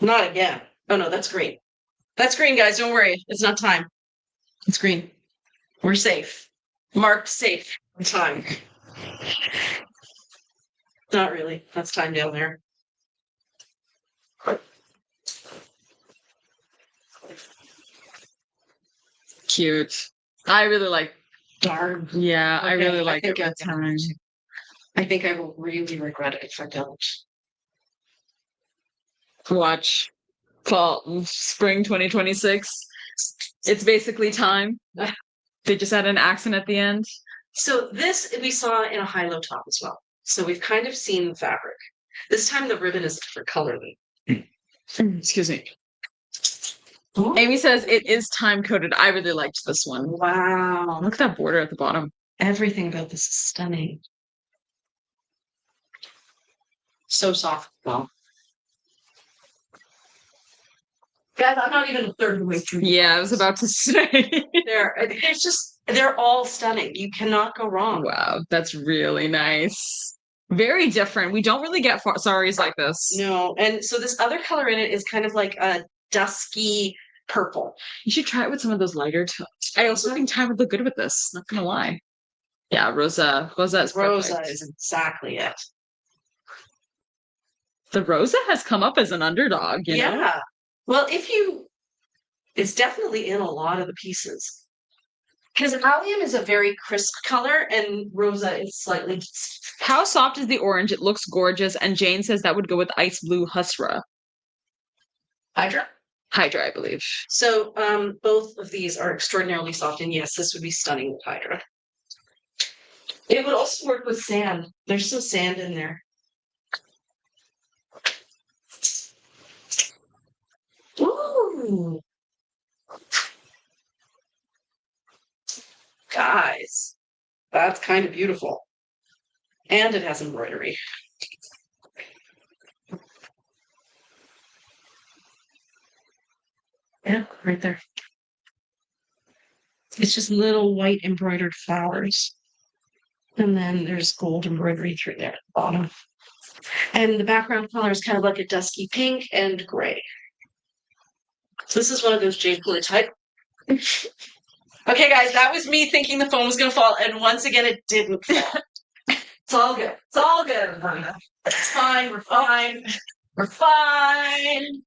not again. Oh no, that's green. That's green, guys. Don't worry. It's not time. It's green. We're safe. Marked safe on time. Not really. That's time down there. Cute. I really like. Darn. Yeah, Okay, I really like think it with time. I think I will really regret it if I don't. Watch. Fall, spring 2026. It's basically time. They just had an accent at the end. So this we saw in a high-low top as well. So we've kind of seen the fabric. This time the ribbon is a different color. Excuse me. Amy says it is time coded. I really liked this one. Wow. Look at that border at the bottom. Everything about this is stunning. So soft. Well. Guys, I'm not even a third of the way through. Yeah, I was about to say. They're all stunning. You cannot go wrong. Wow, that's really nice. Very different. We don't really get saris like this. No, and so this other color in it is kind of like a dusky purple. You should try it with some of those lighter tones. I also think time would look good with this. Not gonna lie. Yeah, Rosa. Rosa is perfect. Rosa is exactly it. The Rosa has come up as an underdog, you know? Yeah. Well, it's definitely in a lot of the pieces. Because allium is a very crisp color and Rosa is slightly. How soft is the orange? It looks gorgeous. And Jane says that would go with ice blue Husra. Hydra? Hydra, I believe. So both of these are extraordinarily soft, and yes, this would be stunning with Hydra. It would also work with sand. There's some sand in there. Ooh. Guys, that's kind of beautiful. And it has embroidery. Yeah, right there. It's just little white embroidered flowers. And then there's gold embroidery through there at the bottom. And the background color is kind of like a dusky pink and gray. So this is one of those jade blue type. Okay, guys, that was me thinking the phone was going to fall. And once again, it didn't fall. It's all good. It's all good. It's fine. We're fine. We're fine.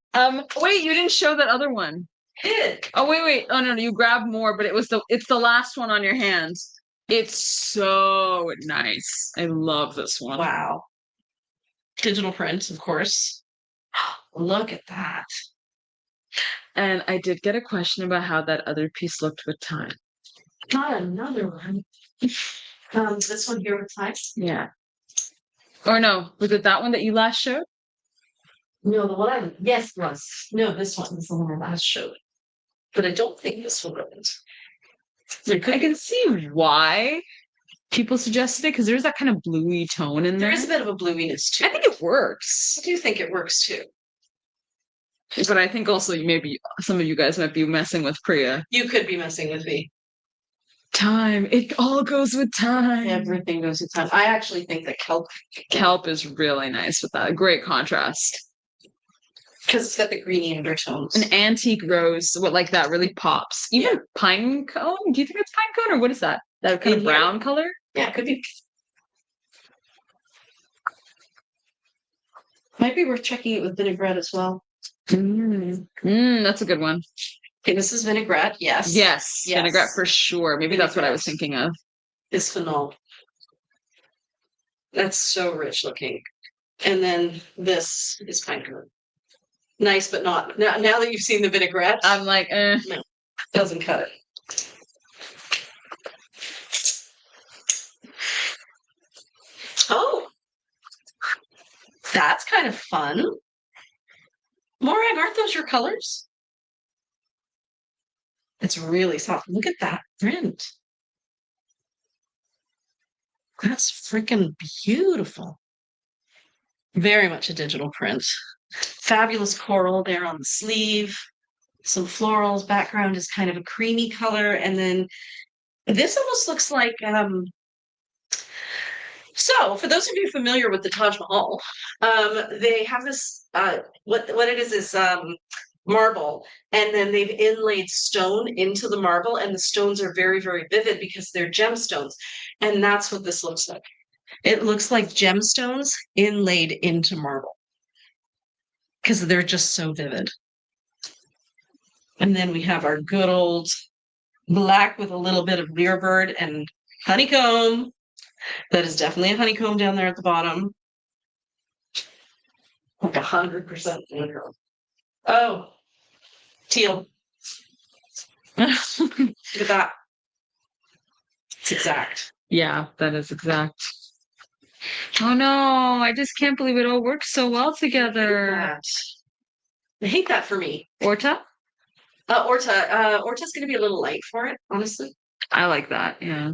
Wait, you didn't show that other one. Did. Oh, wait. Oh, no, you grabbed more, but it's the last one on your hands. It's so nice. I love this one. Wow. Digital print, of course. Look at that. And I did get a question about how that other piece looked with time. Not another one. This one here with time? Yeah. Or no, was it that one that you last showed? No, the one yes, was. No, this one is the one I last showed. But I don't think this one was. I can see why people suggested it, because there's that kind of bluey tone in there. There is a bit of a bluiness too. I think it works. I do think it works too. But I think also maybe some of you guys might be messing with Priya. You could be messing with me. Time. It all goes with time. Everything goes with time. I actually think that kelp is really nice with that. Great contrast. Because it's got the greeny undertones. An antique rose, like that really pops. Even pine cone? Do you think it's pine cone or what is that? That kind of brown color? Yeah, it could be. Might be worth checking it with vinaigrette as well. That's a good one. Okay, this is vinaigrette, yes. Yes, vinaigrette for sure. Maybe that's what I was thinking of. Bisphenol. That's so rich looking. And then this is pine cone. Nice, but not. Now that you've seen the vinaigrette, I'm like, no, doesn't cut it. Oh, that's kind of fun. Morag, aren't those your colors? It's really soft. Look at that print. That's freaking beautiful. Very much a digital print. Fabulous coral there on the sleeve. Some florals. Background is kind of a creamy color. And then this almost looks like so for those of you familiar with the Taj Mahal, they have this what it is marble, and then they've inlaid stone into the marble, and the stones are very, very vivid because they're gemstones. And that's what this looks like. It looks like gemstones inlaid into marble because they're just so vivid. And then we have our good old black with a little bit of lyrebird and honeycomb. That is definitely a honeycomb down there at the bottom. Like 100% honeycomb. Oh, teal. Look at that. It's exact. Yeah, that is exact. Oh no, I just can't believe it all works so well together. I hate that for me. Orta? Orta's going to be a little light for it, honestly. I like that, yeah.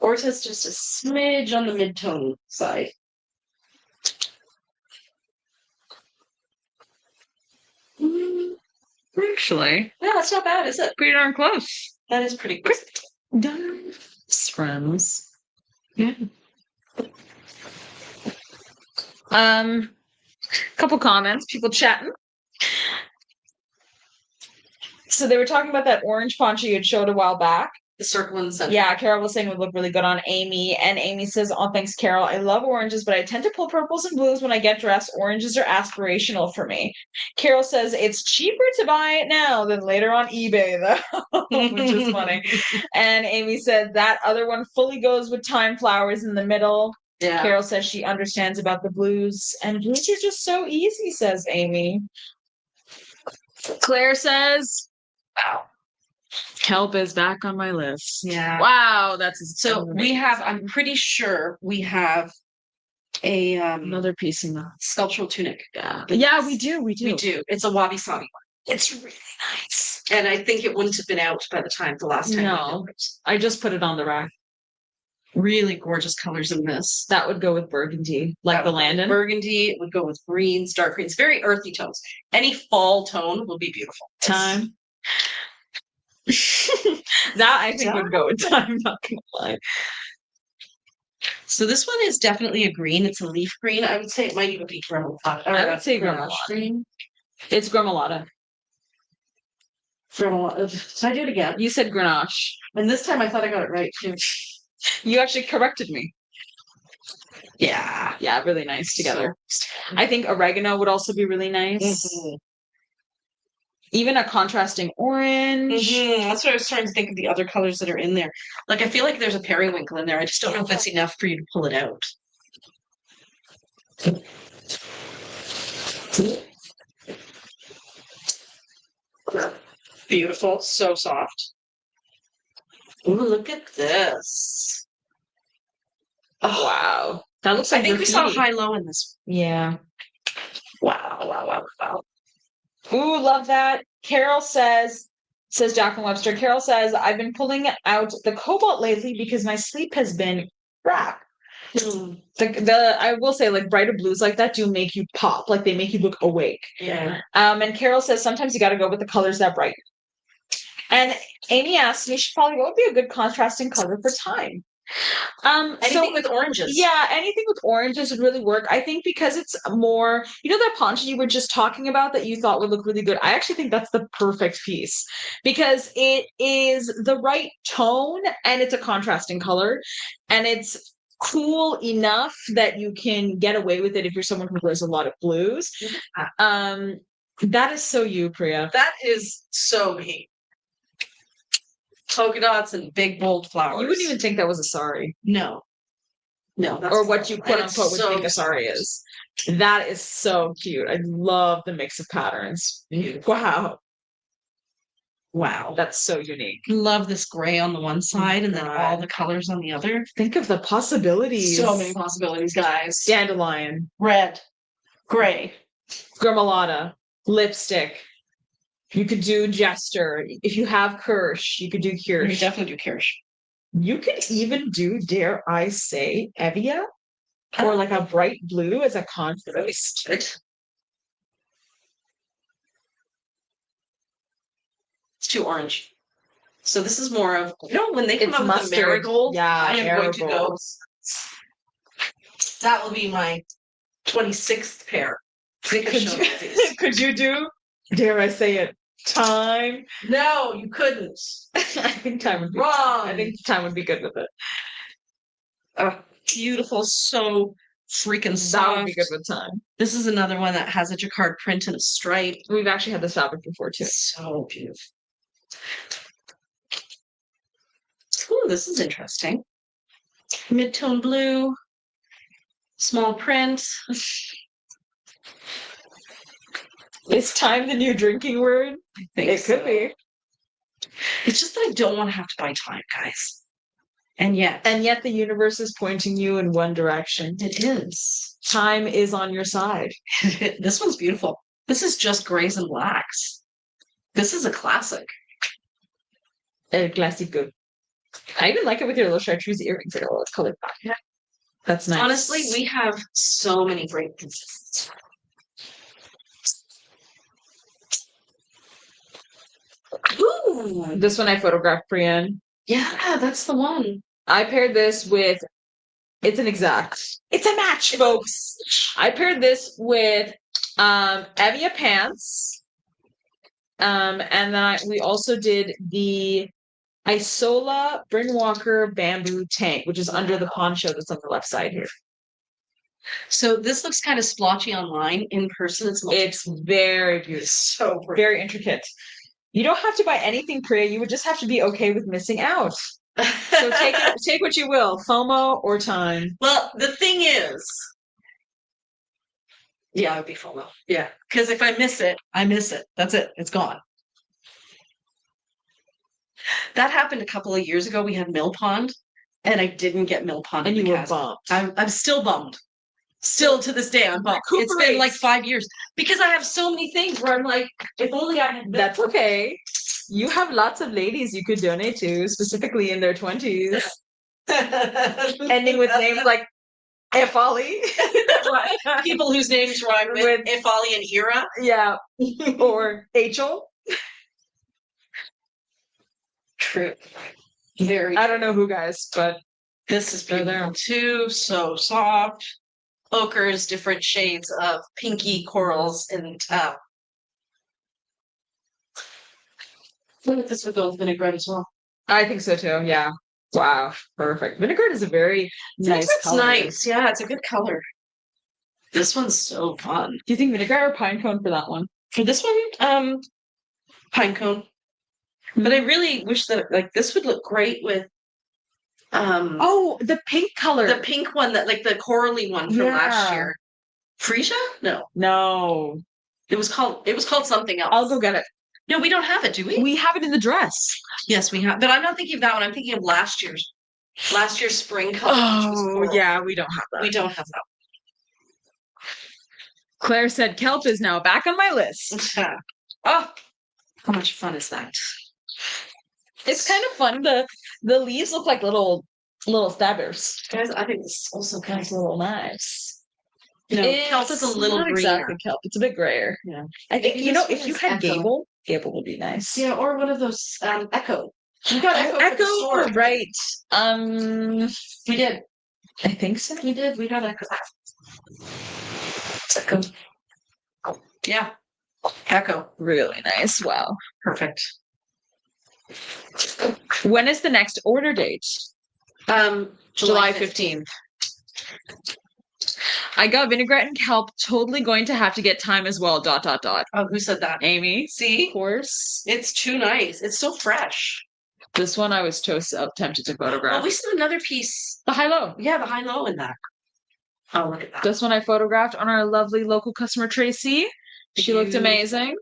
Orta's just a smidge on the mid-tone side. Actually. No, that's not bad, is it? Pretty darn close. That is pretty close. Done. Friends. Yeah. Couple comments, people chatting. So they were talking about that orange poncho you had showed a while back. the circle in the center. Yeah, Carol was saying it would look really good on Amy. And Amy says, oh, thanks, Carol. I love oranges, but I tend to pull purples and blues when I get dressed. Oranges are aspirational for me. Carol says it's cheaper to buy it now than later on eBay, though, which is funny. And Amy said that other one fully goes with time flowers in the middle. Yeah. Carol says she understands about the blues. And blues are just so easy, says Amy. Claire says, wow. Kelp is back on my list. Yeah. Wow, that's so amazing. We have, I'm pretty sure we have a another piece in the sculptural tunic. Yeah, we do. We do. It's a wabi-sabi one. It's really nice. And I think it wouldn't have been out by the time the last time. No, I just put it on the rack. Really gorgeous colors in this. That would go with burgundy, like the Landon. Burgundy, it would go with greens, dark greens, very earthy tones. Any fall tone will be beautiful. Time. That I think would go with time, not gonna lie. So this one is definitely a green. It's a leaf green. I would say it might even be gremolata. I would say gremolata. Green. It's gremolata. Gremolata. So I do it again. You said Grenache. And this time I thought I got it right too. You actually corrected me. Yeah. Yeah, really nice together. I think oregano would also be really nice. Mm-hmm. Even a contrasting orange. Mm-hmm. That's what I was trying to think of the other colors that are in there. Like, I feel like there's a periwinkle in there. I just don't know if that's enough for you to pull it out. Beautiful. So soft. Ooh, look at this. Oh, wow. That looks like I think we saw high-low in this. Yeah. Wow, wow, wow, wow. Ooh, love that. Carol says Jacqueline Webster, Carol says, I've been pulling out the cobalt lately because my sleep has been crap. I will say, like, brighter blues like that do make you pop, like they make you look awake. Yeah. And Carol says sometimes you got to go with the colors that brighten. And Amy asked me, what would be a good contrasting color for time? Anything with oranges. Yeah, anything with oranges would really work. I think because it's more, that poncho you were just talking about that you thought would look really good. I actually think that's the perfect piece because it is the right tone and it's a contrasting color and it's cool enough that you can get away with it if you're someone who wears a lot of blues. That is so you, Priya. That is so me. Polka dots and big bold flowers. You wouldn't even think that was a sari. No. That's or what you quote unquote would think a sari is. That is so cute. I love the mix of patterns. Wow. That's so unique. Love this gray on the one side and then all the colors on the other. Think of the possibilities. So many possibilities, guys. Dandelion. Red. Gray. Gremolata. Lipstick. You could do Jester. If you have Kirsch, you could do Kirsch. You definitely do Kirsch. You could even do, dare I say, Evia? Or like a bright blue as a contrast. It's too orange. So this is more of, when they come up with the marigold, I am going to go. That will be my 26th pair. Could you do, dare I say it, time? No, you couldn't. I think time would be wrong. I think time would be good with it. Beautiful, so freaking soft. That would be good with time. This is another one that has a jacquard print and a stripe. We've actually had this fabric before too. So beautiful. Ooh, this is interesting. Mid-tone blue, small print. Is time the new drinking word? I think it could be. It's just that I don't want to have to buy time, guys. And yet the universe is pointing you in one direction. It is. Time is on your side. This one's beautiful. This is just grays and blacks. This is a classic. A classic good. I even like it with your little chartreuse earrings. They're all colored back. Yeah. That's nice. Honestly, we have so many great pieces. Ooh, this one I photographed, Brienne. Yeah, that's the one. I paired this with, it's an exact. It's a match, folks. I paired this with Evia pants. And then we also did the Isola Brynwalker bamboo tank, which is under the poncho that's on the left side here. So this looks kind of splotchy online. In person, it's very beautiful. So pretty. Very intricate. You don't have to buy anything pretty. You would just have to be okay with missing out. So take what you will, FOMO or time. Well, the thing is, yeah, it would be FOMO. Yeah, because if I miss it, I miss it. That's it. It's gone. That happened a couple of years ago. We had Mill Pond, and I didn't get Mill Pond. And you were bummed. I'm still bummed. Still to this day, I'm bummed. It's been like 5 years because I have so many things where I'm like, if only I had. That's okay. You have lots of ladies you could donate to, specifically in their 20s, ending with names like Efali. People whose names rhyme with Efali and Ira. Yeah. Or Achel. True. Very. I don't know who, guys, but this is beautiful too. So soft. Ochres, different shades of pinky corals, and I think this would go with vinaigrette as well. I think so too. Yeah. Wow. Perfect. Vinaigrette is a very nice color. Nice. Yeah, it's a good color. This one's so fun. Do you think vinaigrette or pine cone for that one? For this one, pine cone. But I really wish that like this would look great with oh, the pink color. The pink one that like the corally one from last year. Freesia? No. It was called something else. I'll go get it. No, we don't have it, do we? We have it in the dress. Yes, we have. But I'm not thinking of that one. I'm thinking of last year's spring color. Oh, yeah, we don't have that. We don't have that. Claire said kelp is now back on my list. Oh, how much fun is that? It's kind of fun. The leaves look like little stabbers. Guys, I think this is also kind of little nice. No, kelp is a little greener. Exactly kelp. It's a bit grayer. Yeah. I think if you had Gable would be nice. Yeah, or one of those Echo. We got Echo, right. We did. I think so. We did. We got Echo. Echo. Yeah. Echo. Really nice. Wow. Perfect. When is the next order date? July 15th. I got vinaigrette and kelp. Totally going to have to get time as well. ... Oh, who said that? Amy. See? Of course. It's too nice. It's so fresh. This one I was tempted to photograph. Oh, we saw another piece. The high-low. Yeah, the high-low in that. Oh, look at that. This one I photographed on our lovely local customer, Tracy. She looked amazing.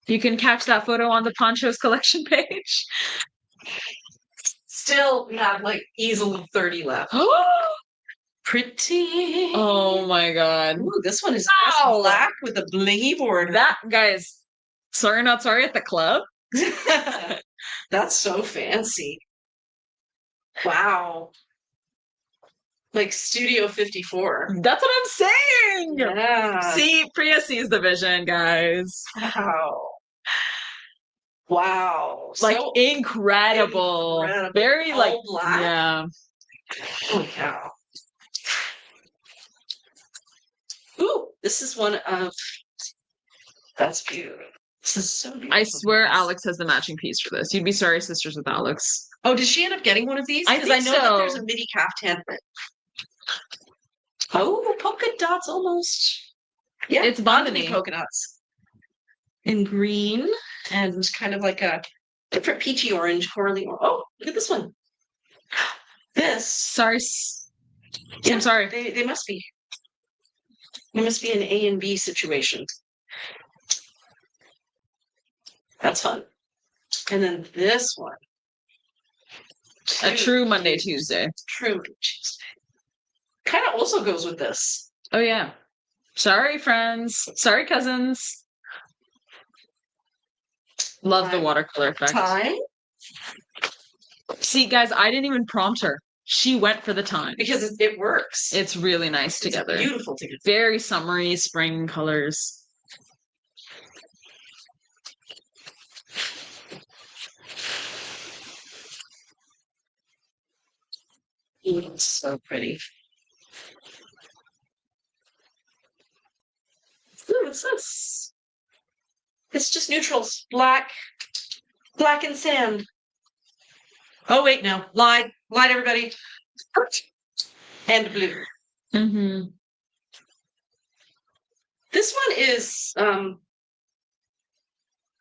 You can catch that photo on the Ponchos collection page. Still, we have like easily 30 left. Pretty. Oh my god. Ooh, this one is black with a blingy border. That, guys, sorry not sorry at the club. That's so fancy. Wow. Like Studio 54. That's what I'm saying. Yeah. See, Priya sees the vision, guys. Wow. Like so incredible. Very like black. Yeah. Holy cow. Ooh, this is one of that's beautiful. This is so beautiful. I swear Alex has the matching piece for this. You'd be sorry, sisters, with Alex. Oh, did she end up getting one of these? Because I know that there's a mini Kaftan. Oh, polka dots almost. Yeah, it's botany polka dots. In green and kind of like a different peachy orange, corally. Oh, look at this one. This. Sorry. Yeah, I'm sorry. They must be. It must be an A and B situation. That's fun. And then this one. A true Monday, Tuesday. True Tuesday. Kind of also goes with this. Oh, yeah. Sorry, friends. Sorry, cousins. Love the watercolor effect. Time. See, guys, I didn't even prompt her. She went for the time. Because it works. It's really nice together. It's beautiful together. Very summery spring colors. It's so pretty. Ooh, what's this? It's just neutrals. Black and sand. Oh, wait, no. Lied, everybody. And blue. Mm-hmm. This one is,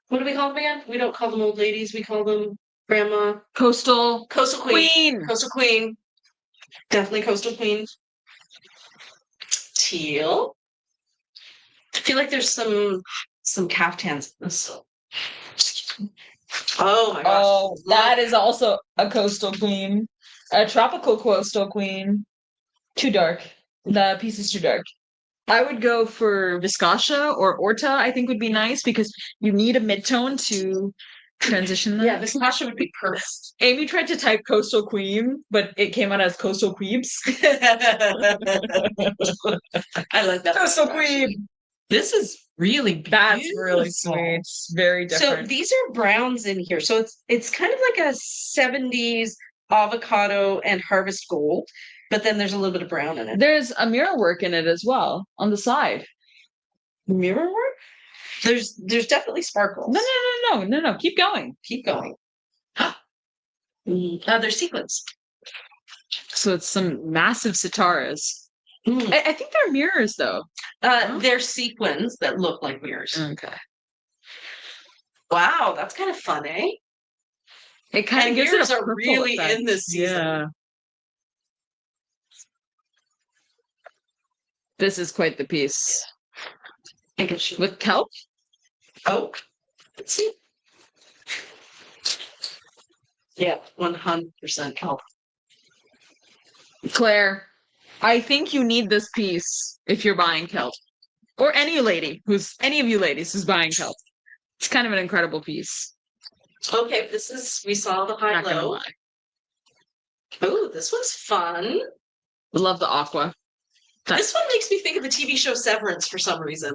what do we call them again? We don't call them old ladies. We call them grandma. Coastal Queen. Coastal Queen. Definitely Coastal Queen. Teal. I feel like there's some Kaftans in this. Oh my gosh. Oh, that is also a coastal queen. A tropical coastal queen. Too dark. The piece is too dark. I would go for Viscosha or Orta, I think would be nice because you need a midtone to transition them. Yeah, Viscosha would be perfect. Amy tried to type coastal queen, but it came out as coastal queebs. I like that. Coastal queen. This is really beautiful. That's really sweet. It's very different. So these are browns in here. So it's kind of like a 70s avocado and harvest gold, but then there's a little bit of brown in it. There's a mirror work in it as well on the side. Mirror work? There's definitely sparkles. No. Keep going. Keep going. There's sequins. So it's some massive sitaras. I think they're mirrors though. They're sequins that look like mirrors. Okay. Wow, that's kind of fun, eh? It kind of gives mirrors it a are really effect. in this season. Yeah. This is quite the piece. With kelp? Oh, let's see. Yeah, 100% kelp. Claire, I think you need this piece if you're buying kelp. Or any of you ladies who's buying kelp. It's kind of an incredible piece. Okay, we saw the high low. Oh, this one's fun. Love the aqua. This one makes me think of the TV show Severance for some reason.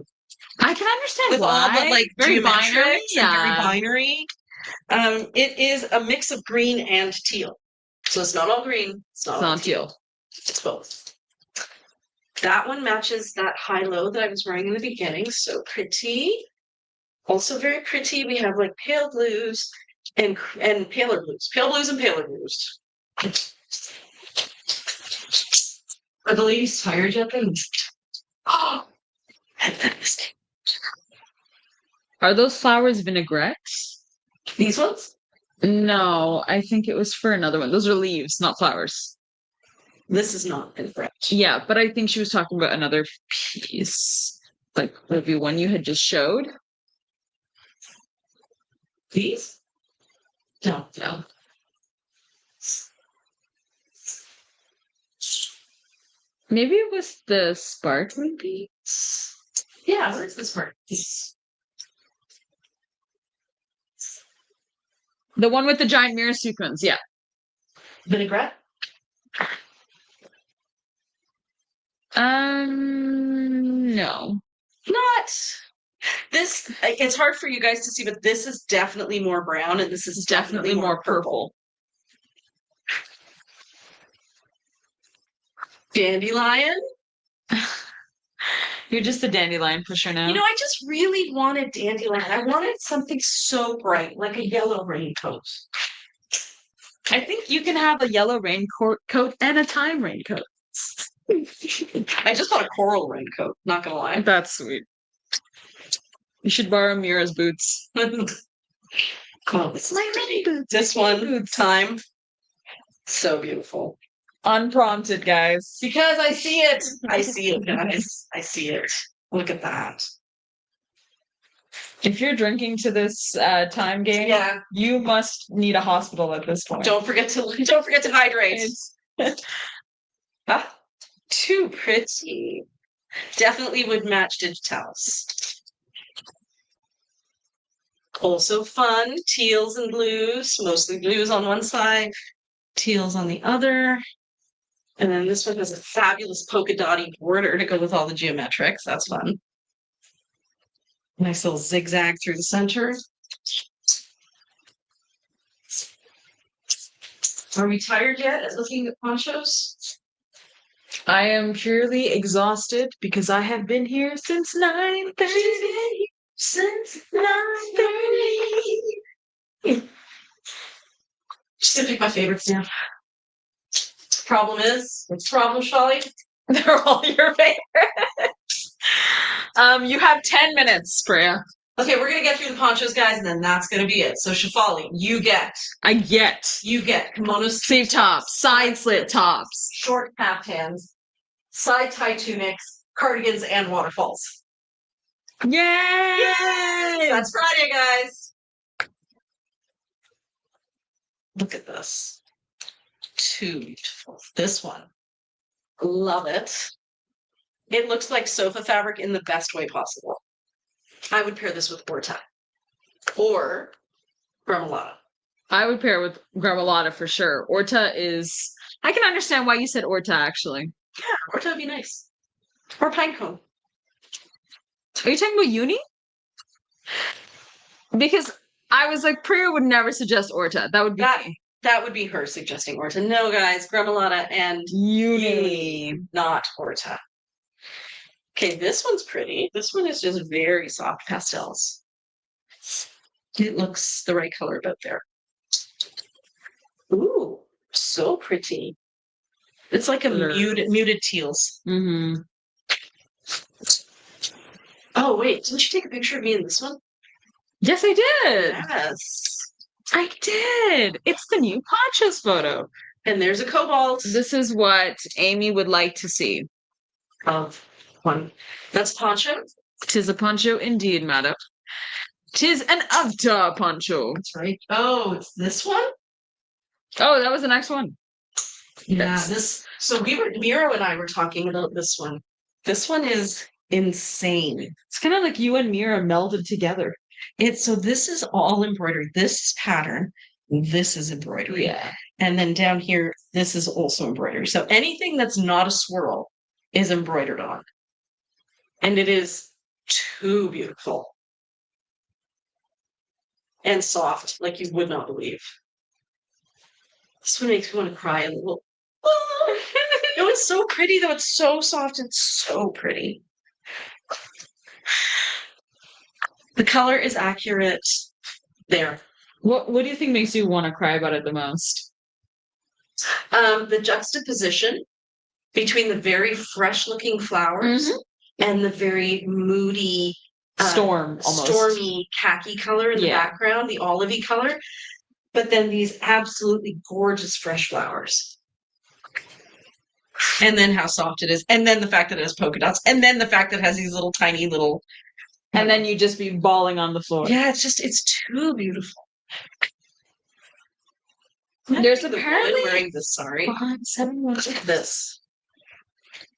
I can understand with why. all the like very binary, yeah. Very binary. It is a mix of green and teal. So it's not all green. It's not all teal. It's both. That one matches that high-low that I was wearing in the beginning. So pretty. Also very pretty. We have like pale blues and paler blues. Pale blues and paler blues. Are the ladies tired yet then? Oh! Are those flowers vinaigrettes? These ones? No, I think it was for another one. Those are leaves, not flowers. This is not vinaigrette. Yeah, but I think she was talking about another piece. Like the one you had just showed. These? No. Maybe it was the sparkling piece. Yeah, where's the sparkling piece? The one with the giant mirror sequins, yeah. Vinaigrette? No. Not. This, it's hard for you guys to see, but this is definitely more brown and this is definitely more purple. Dandelion? You're just a dandelion pusher now. You know, I just really wanted dandelion. I wanted something so bright, like a yellow raincoat. I think you can have a yellow raincoat and a time raincoat. I just want a coral raincoat, not gonna lie. That's sweet. You should borrow Mira's boots. Oh, this is my rain boots. This one, time. So beautiful. Unprompted, guys. Because I see it. I see it, guys. I see it. Look at that. If you're drinking to this time game, you must need a hospital at this point. Don't forget to hydrate. Too pretty. Definitely would match digitals. Also fun, teals and blues, mostly blues on one side, teals on the other. And then this one has a fabulous polka dotty border to go with all the geometrics. That's fun. Nice little zigzag through the center. Are we tired yet at looking at ponchos? I am purely exhausted because I have been here since 9:30. Since 9:30. Just gonna pick my favorites now. Problem is, what's the problem, Sholly? They're all your favorites. You have 10 minutes, Freya. Okay, we're gonna get through the ponchos, guys, and then that's gonna be it. So Shafali, you get Kimono-Sleeved Tops, side slit tops, short kaftans, side tie tunics, cardigans, and waterfalls. Yay! That's Friday, guys. Look at this. Too beautiful. This one. Love it. It looks like sofa fabric in the best way possible. I would pair this with Orta or Gremolata. I would pair with Gremolata for sure. Orta is... I can understand why you said Orta, actually. Yeah, Orta would be nice. Or pinecone. Are you talking about uni? Because I was like, Priya would never suggest Orta. That would be me. That would be her suggesting Orta. No, guys, Gremolata and uni, not Orta. Okay, this one's pretty. This one is just very soft pastels. It looks the right color about there. Ooh, so pretty. It's like a muted teals. Mm-hmm. Oh, wait, didn't you take a picture of me in this one? Yes, I did. Yes. I did. It's the new ponchos photo. And there's a cobalt. This is what Amy would like to see. Of one. That's poncho? 'Tis a poncho indeed, madam. 'Tis an avda poncho. That's right. Oh, it's this one? Oh, that was the next one. Yeah, so Miro and I were talking about this one. This one is insane. It's kind of like you and Mira melded together. So this is all embroidery. This pattern, this is embroidery. Yeah. And then down here, this is also embroidery. So anything that's not a swirl is embroidered on. And it is too beautiful. And soft, like you would not believe. This one makes me want to cry a little. No, it's so pretty though. It's so soft and so pretty. The color is accurate there. What do you think makes you want to cry about it the most? The juxtaposition between the very fresh looking flowers and the very moody stormy khaki color in the background, the olivey color, but then these absolutely gorgeous fresh flowers. And then how soft it is. And then the fact that it has polka dots. And then the fact that it has these little tiny little... And then you just be bawling on the floor. Yeah, it's too beautiful. There's apparently... wearing this, sorry. Look at this.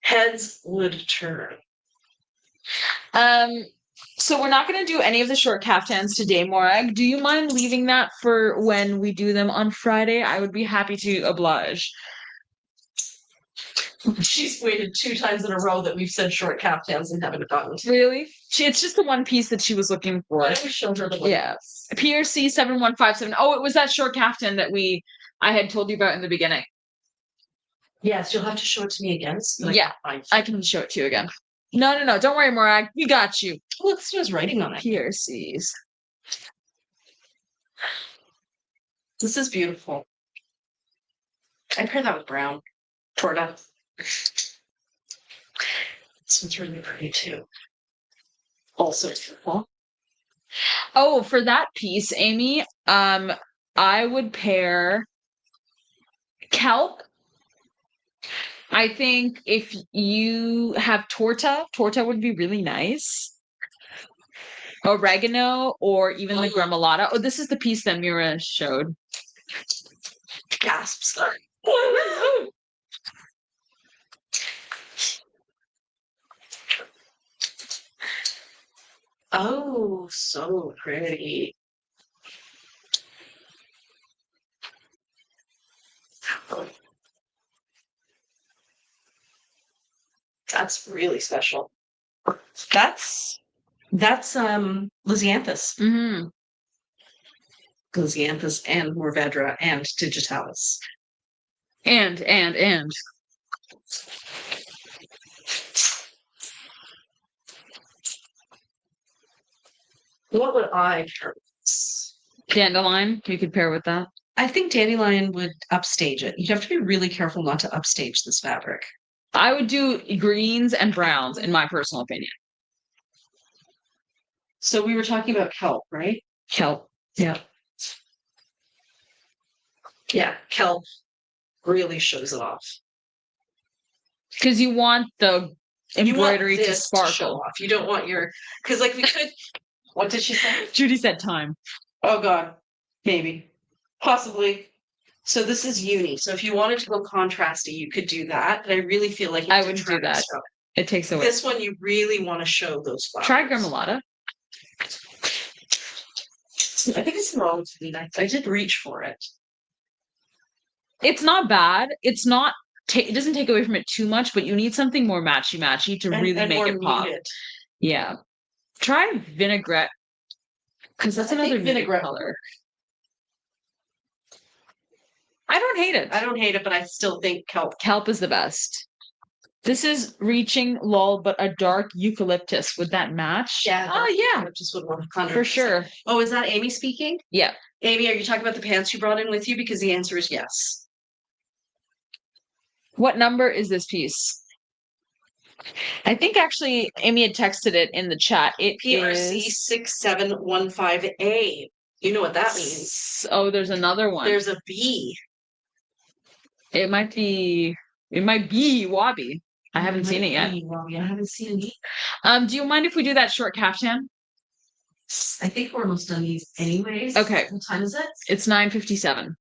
Heads would turn. So we're not going to do any of the short kaftans today, Morag. Do you mind leaving that for when we do them on Friday? I would be happy to oblige. She's waited 2 times in a row that we've said short kaftans and haven't gotten to. Really? It's just the one piece that she was looking for. Why don't we show her the one? Yeah. PRC 7157. Oh, it was that short kaftan that I had told you about in the beginning. Yes, you'll have to show it to me again. So yeah, I can show it to you again. No. Don't worry, Morag. We got you. Look, this was writing on it. PRCs. This is beautiful. I pair that with brown. Torta. This one's really pretty too. Also beautiful. Oh, for that piece, Amy, I would pair kelp. I think if you have torta would be really nice. Oregano or even the gremolata. Oh, this is the piece that Mira showed. Gasp, sorry. Oh, so pretty. That's really special. That's Lysianthus. Mm-hmm. Lysianthus and Morvedra and Digitalis. And. What would I pair with this? Dandelion, you could pair with that. I think dandelion would upstage it. You have to be really careful not to upstage this fabric. I would do greens and browns, in my personal opinion. So we were talking about kelp, right? Kelp. Yeah. Yeah, kelp really shows it off. Because you want the embroidery to sparkle. Show off. You don't want your, because like we could. What did she say? Judy said time. Oh God, maybe, possibly. So this is uni. So if you wanted to go contrasty, you could do that. But I really feel like I wouldn't do that. It takes away. This one you really want to show those flowers. Try Gremolata. I think it's wrong to me. I did reach for it. It's not bad. It's not. It doesn't take away from it too much, but you need something more matchy to really make it pop. Muted. Yeah. Try vinaigrette, because that's another vinaigrette color. I don't hate it. I don't hate it, but I still think kelp. Kelp is the best. This is reaching lull, but a dark eucalyptus. Would that match? Yeah. Oh, yeah. Just would 100%. For sure. Oh, is that Amy speaking? Yeah. Amy, are you talking about the pants you brought in with you? Because the answer is yes. What number is this piece? I think actually Amy had texted it in the chat. It PRC 6715A. You know what that means. Oh, there's another one. There's a B. It might be Wabi. I haven't seen it yet. Wabi. I haven't seen it. Do you mind if we do that short caftan? I think we're almost done these anyways. Okay. What time is it? It's 9:57.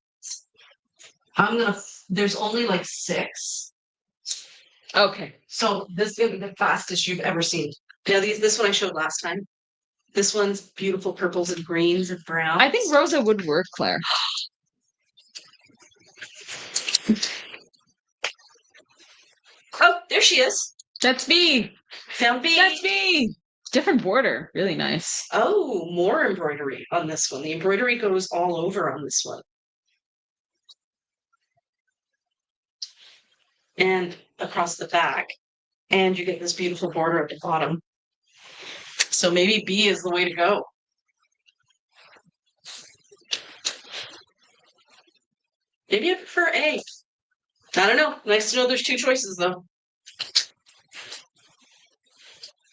There's only like 6. Okay. So this is gonna be the fastest you've ever seen. Now this one I showed last time. This one's beautiful purples and greens and browns. I think Rosa would work, Claire. Oh, there she is. That's B. Found B. That's B. Different border. Really nice. Oh, more embroidery on this one. The embroidery goes all over on this one. And across the back. And you get this beautiful border at the bottom. So maybe B is the way to go. Maybe I prefer A. I don't know. Nice to know there's 2 choices though.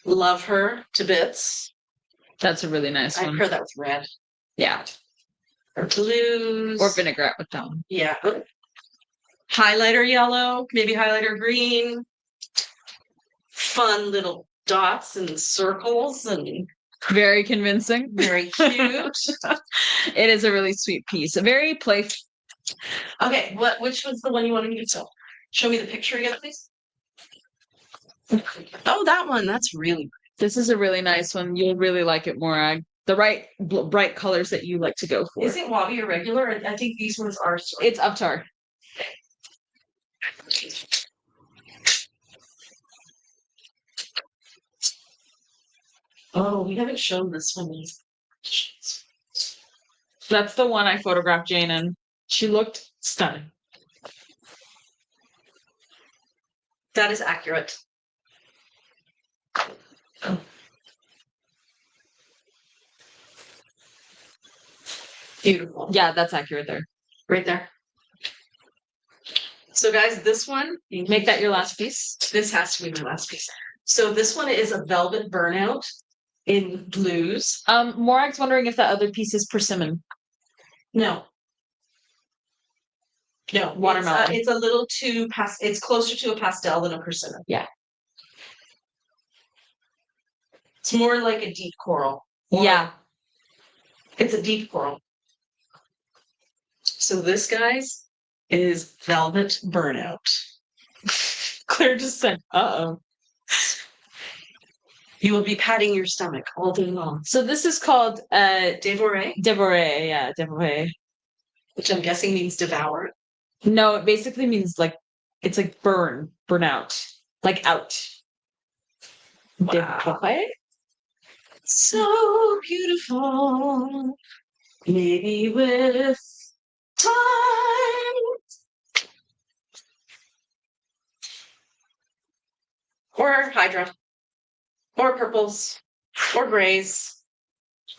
Love her to bits. That's a really nice one. I pair that with red. Yeah. Or blues. Or vinaigrette with that one. Yeah. Highlighter yellow, maybe highlighter green. Fun little dots and circles and very convincing. Very cute. It is a really sweet piece. A very playful. Okay, which was the one you wanted me to show me the picture again, please? Oh, that one. That's really pretty. This is a really nice one. You'll really like it, Morag. The right bright colors that you like to go for. Is it Wabi or regular? I think these ones are. It's Uptar. Oh, we haven't shown this one. That's the one I photographed Jane in. She looked stunning. That is accurate. Oh. Beautiful. Yeah, that's accurate there. Right there. So guys, this one. Make that your last piece. This has to be my last piece. So this one is a velvet burnout in blues. Morag's wondering if that other piece is persimmon. No. No. Watermelon. It's a little too it's closer to a pastel than a persimmon. Yeah. It's more like a deep coral. Yeah. It's a deep coral. So this, guys, is velvet burnout. Claire just said, uh-oh. You will be patting your stomach all day long. So this is called Dévoré? Dévoré, yeah, Dévoré. Which I'm guessing means devour. No, it basically means like, it's like burn out, like out. Wow. Dévoré? So beautiful. Maybe with time. Or hydra. Or purples. Or grays.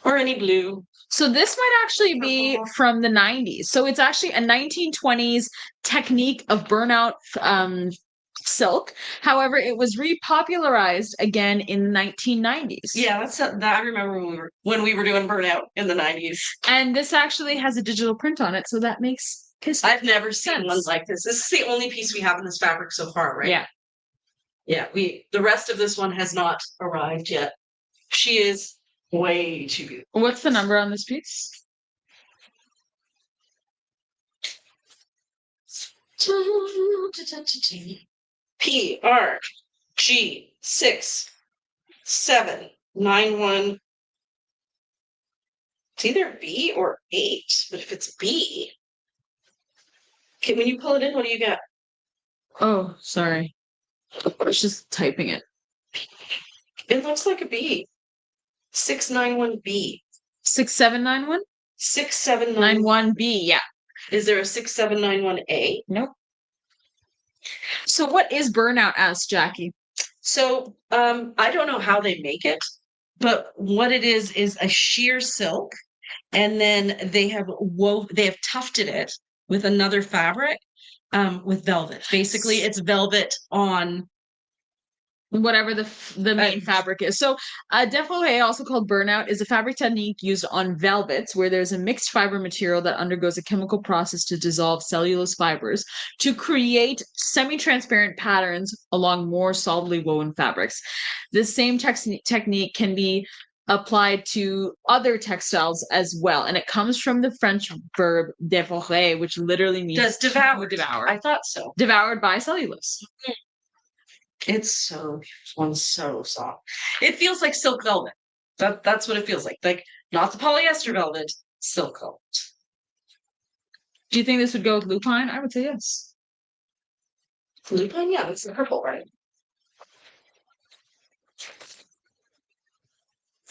Or any blue. So this might actually be from the 90s. So it's actually a 1920s technique of burnout silk. However, it was repopularized again in the 1990s. Yeah, that I remember when we were doing burnout in the 90s. And this actually has a digital print on it, so that makes I've never seen one like this. This is the only piece we have in this fabric so far, right? Yeah. Yeah, the rest of this one has not arrived yet. She is way too beautiful. What's the number on this piece? PRG6791. It's either B or 8, but if it's B, okay, when you pull it in, what do you get? Oh, sorry. I was just typing it. It looks like a B. 691B. 6791? 6791B. Yeah. Is there a 6791A? Nope. So what is burnout as, Jackie? So I don't know how they make it, but what it is a sheer silk, and then they have tufted it with another fabric, with velvet. Basically, it's velvet on whatever the main fabric is. So défilé, also called burnout, is a fabric technique used on velvets where there's a mixed fiber material that undergoes a chemical process to dissolve cellulose fibers to create semi-transparent patterns along more solidly woven fabrics. This same technique can be applied to other textiles as well, and it comes from the French verb dévorer, which literally means devour. I thought so. Devoured by cellulose. It's so beautiful and so soft. It feels like silk velvet. That's what it feels like. Like, not the polyester velvet, silk velvet. Do you think this would go with lupine? I would say yes. Lupine, yeah, that's the purple, right?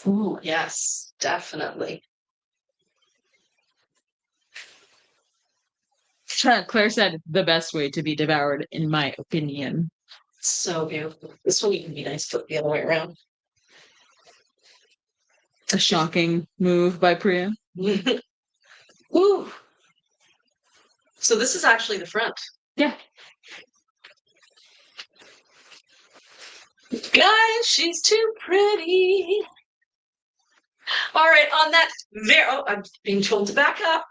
Ooh, yes, definitely. Claire said the best way to be devoured, in my opinion. So beautiful. This one even be nice to flip the other way around. A shocking move by Priya. Ooh. So this is actually the front. Yeah. Guys, she's too pretty. All right, on that I'm being told to back up.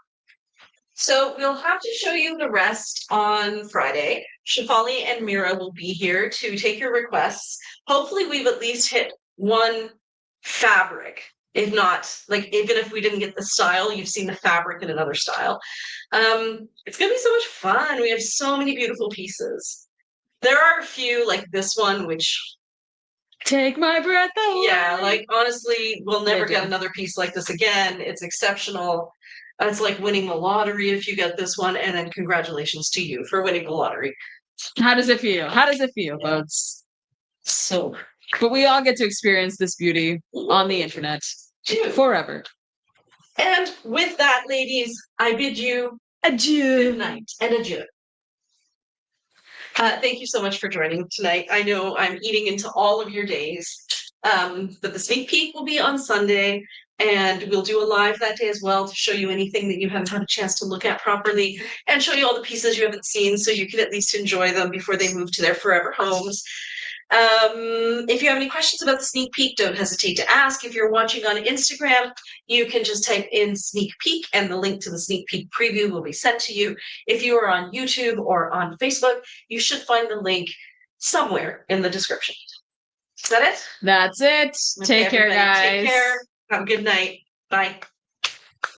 So we'll have to show you the rest on Friday. Shefali and Mira will be here to take your requests. Hopefully we've at least hit one fabric. If not, like, even if we didn't get the style, you've seen the fabric in another style. It's gonna be so much fun. We have so many beautiful pieces. There are a few like this one, which take my breath away. Yeah, like, honestly, we'll never get another piece like this again. It's exceptional. It's like winning the lottery if you get this one, and then congratulations to you for winning the lottery. How does it feel? How does it feel, folks? So, but we all get to experience this beauty on the internet forever. And with that, ladies, I bid you adieu. Good night and adieu. Thank you so much for joining tonight. I know I'm eating into all of your days, but the sneak peek will be on Sunday, and we'll do a live that day as well to show you anything that you haven't had a chance to look at properly, and show you all the pieces you haven't seen so you can at least enjoy them before they move to their forever homes. If you have any questions about the sneak peek, don't hesitate to ask. If you're watching on Instagram, you can just type in sneak peek and the link to the sneak peek preview will be sent to you. If you are on YouTube or on Facebook, you should find the link somewhere in the description. Is that it? That's it. Okay, take care, guys. Take care. Have a good night. Bye.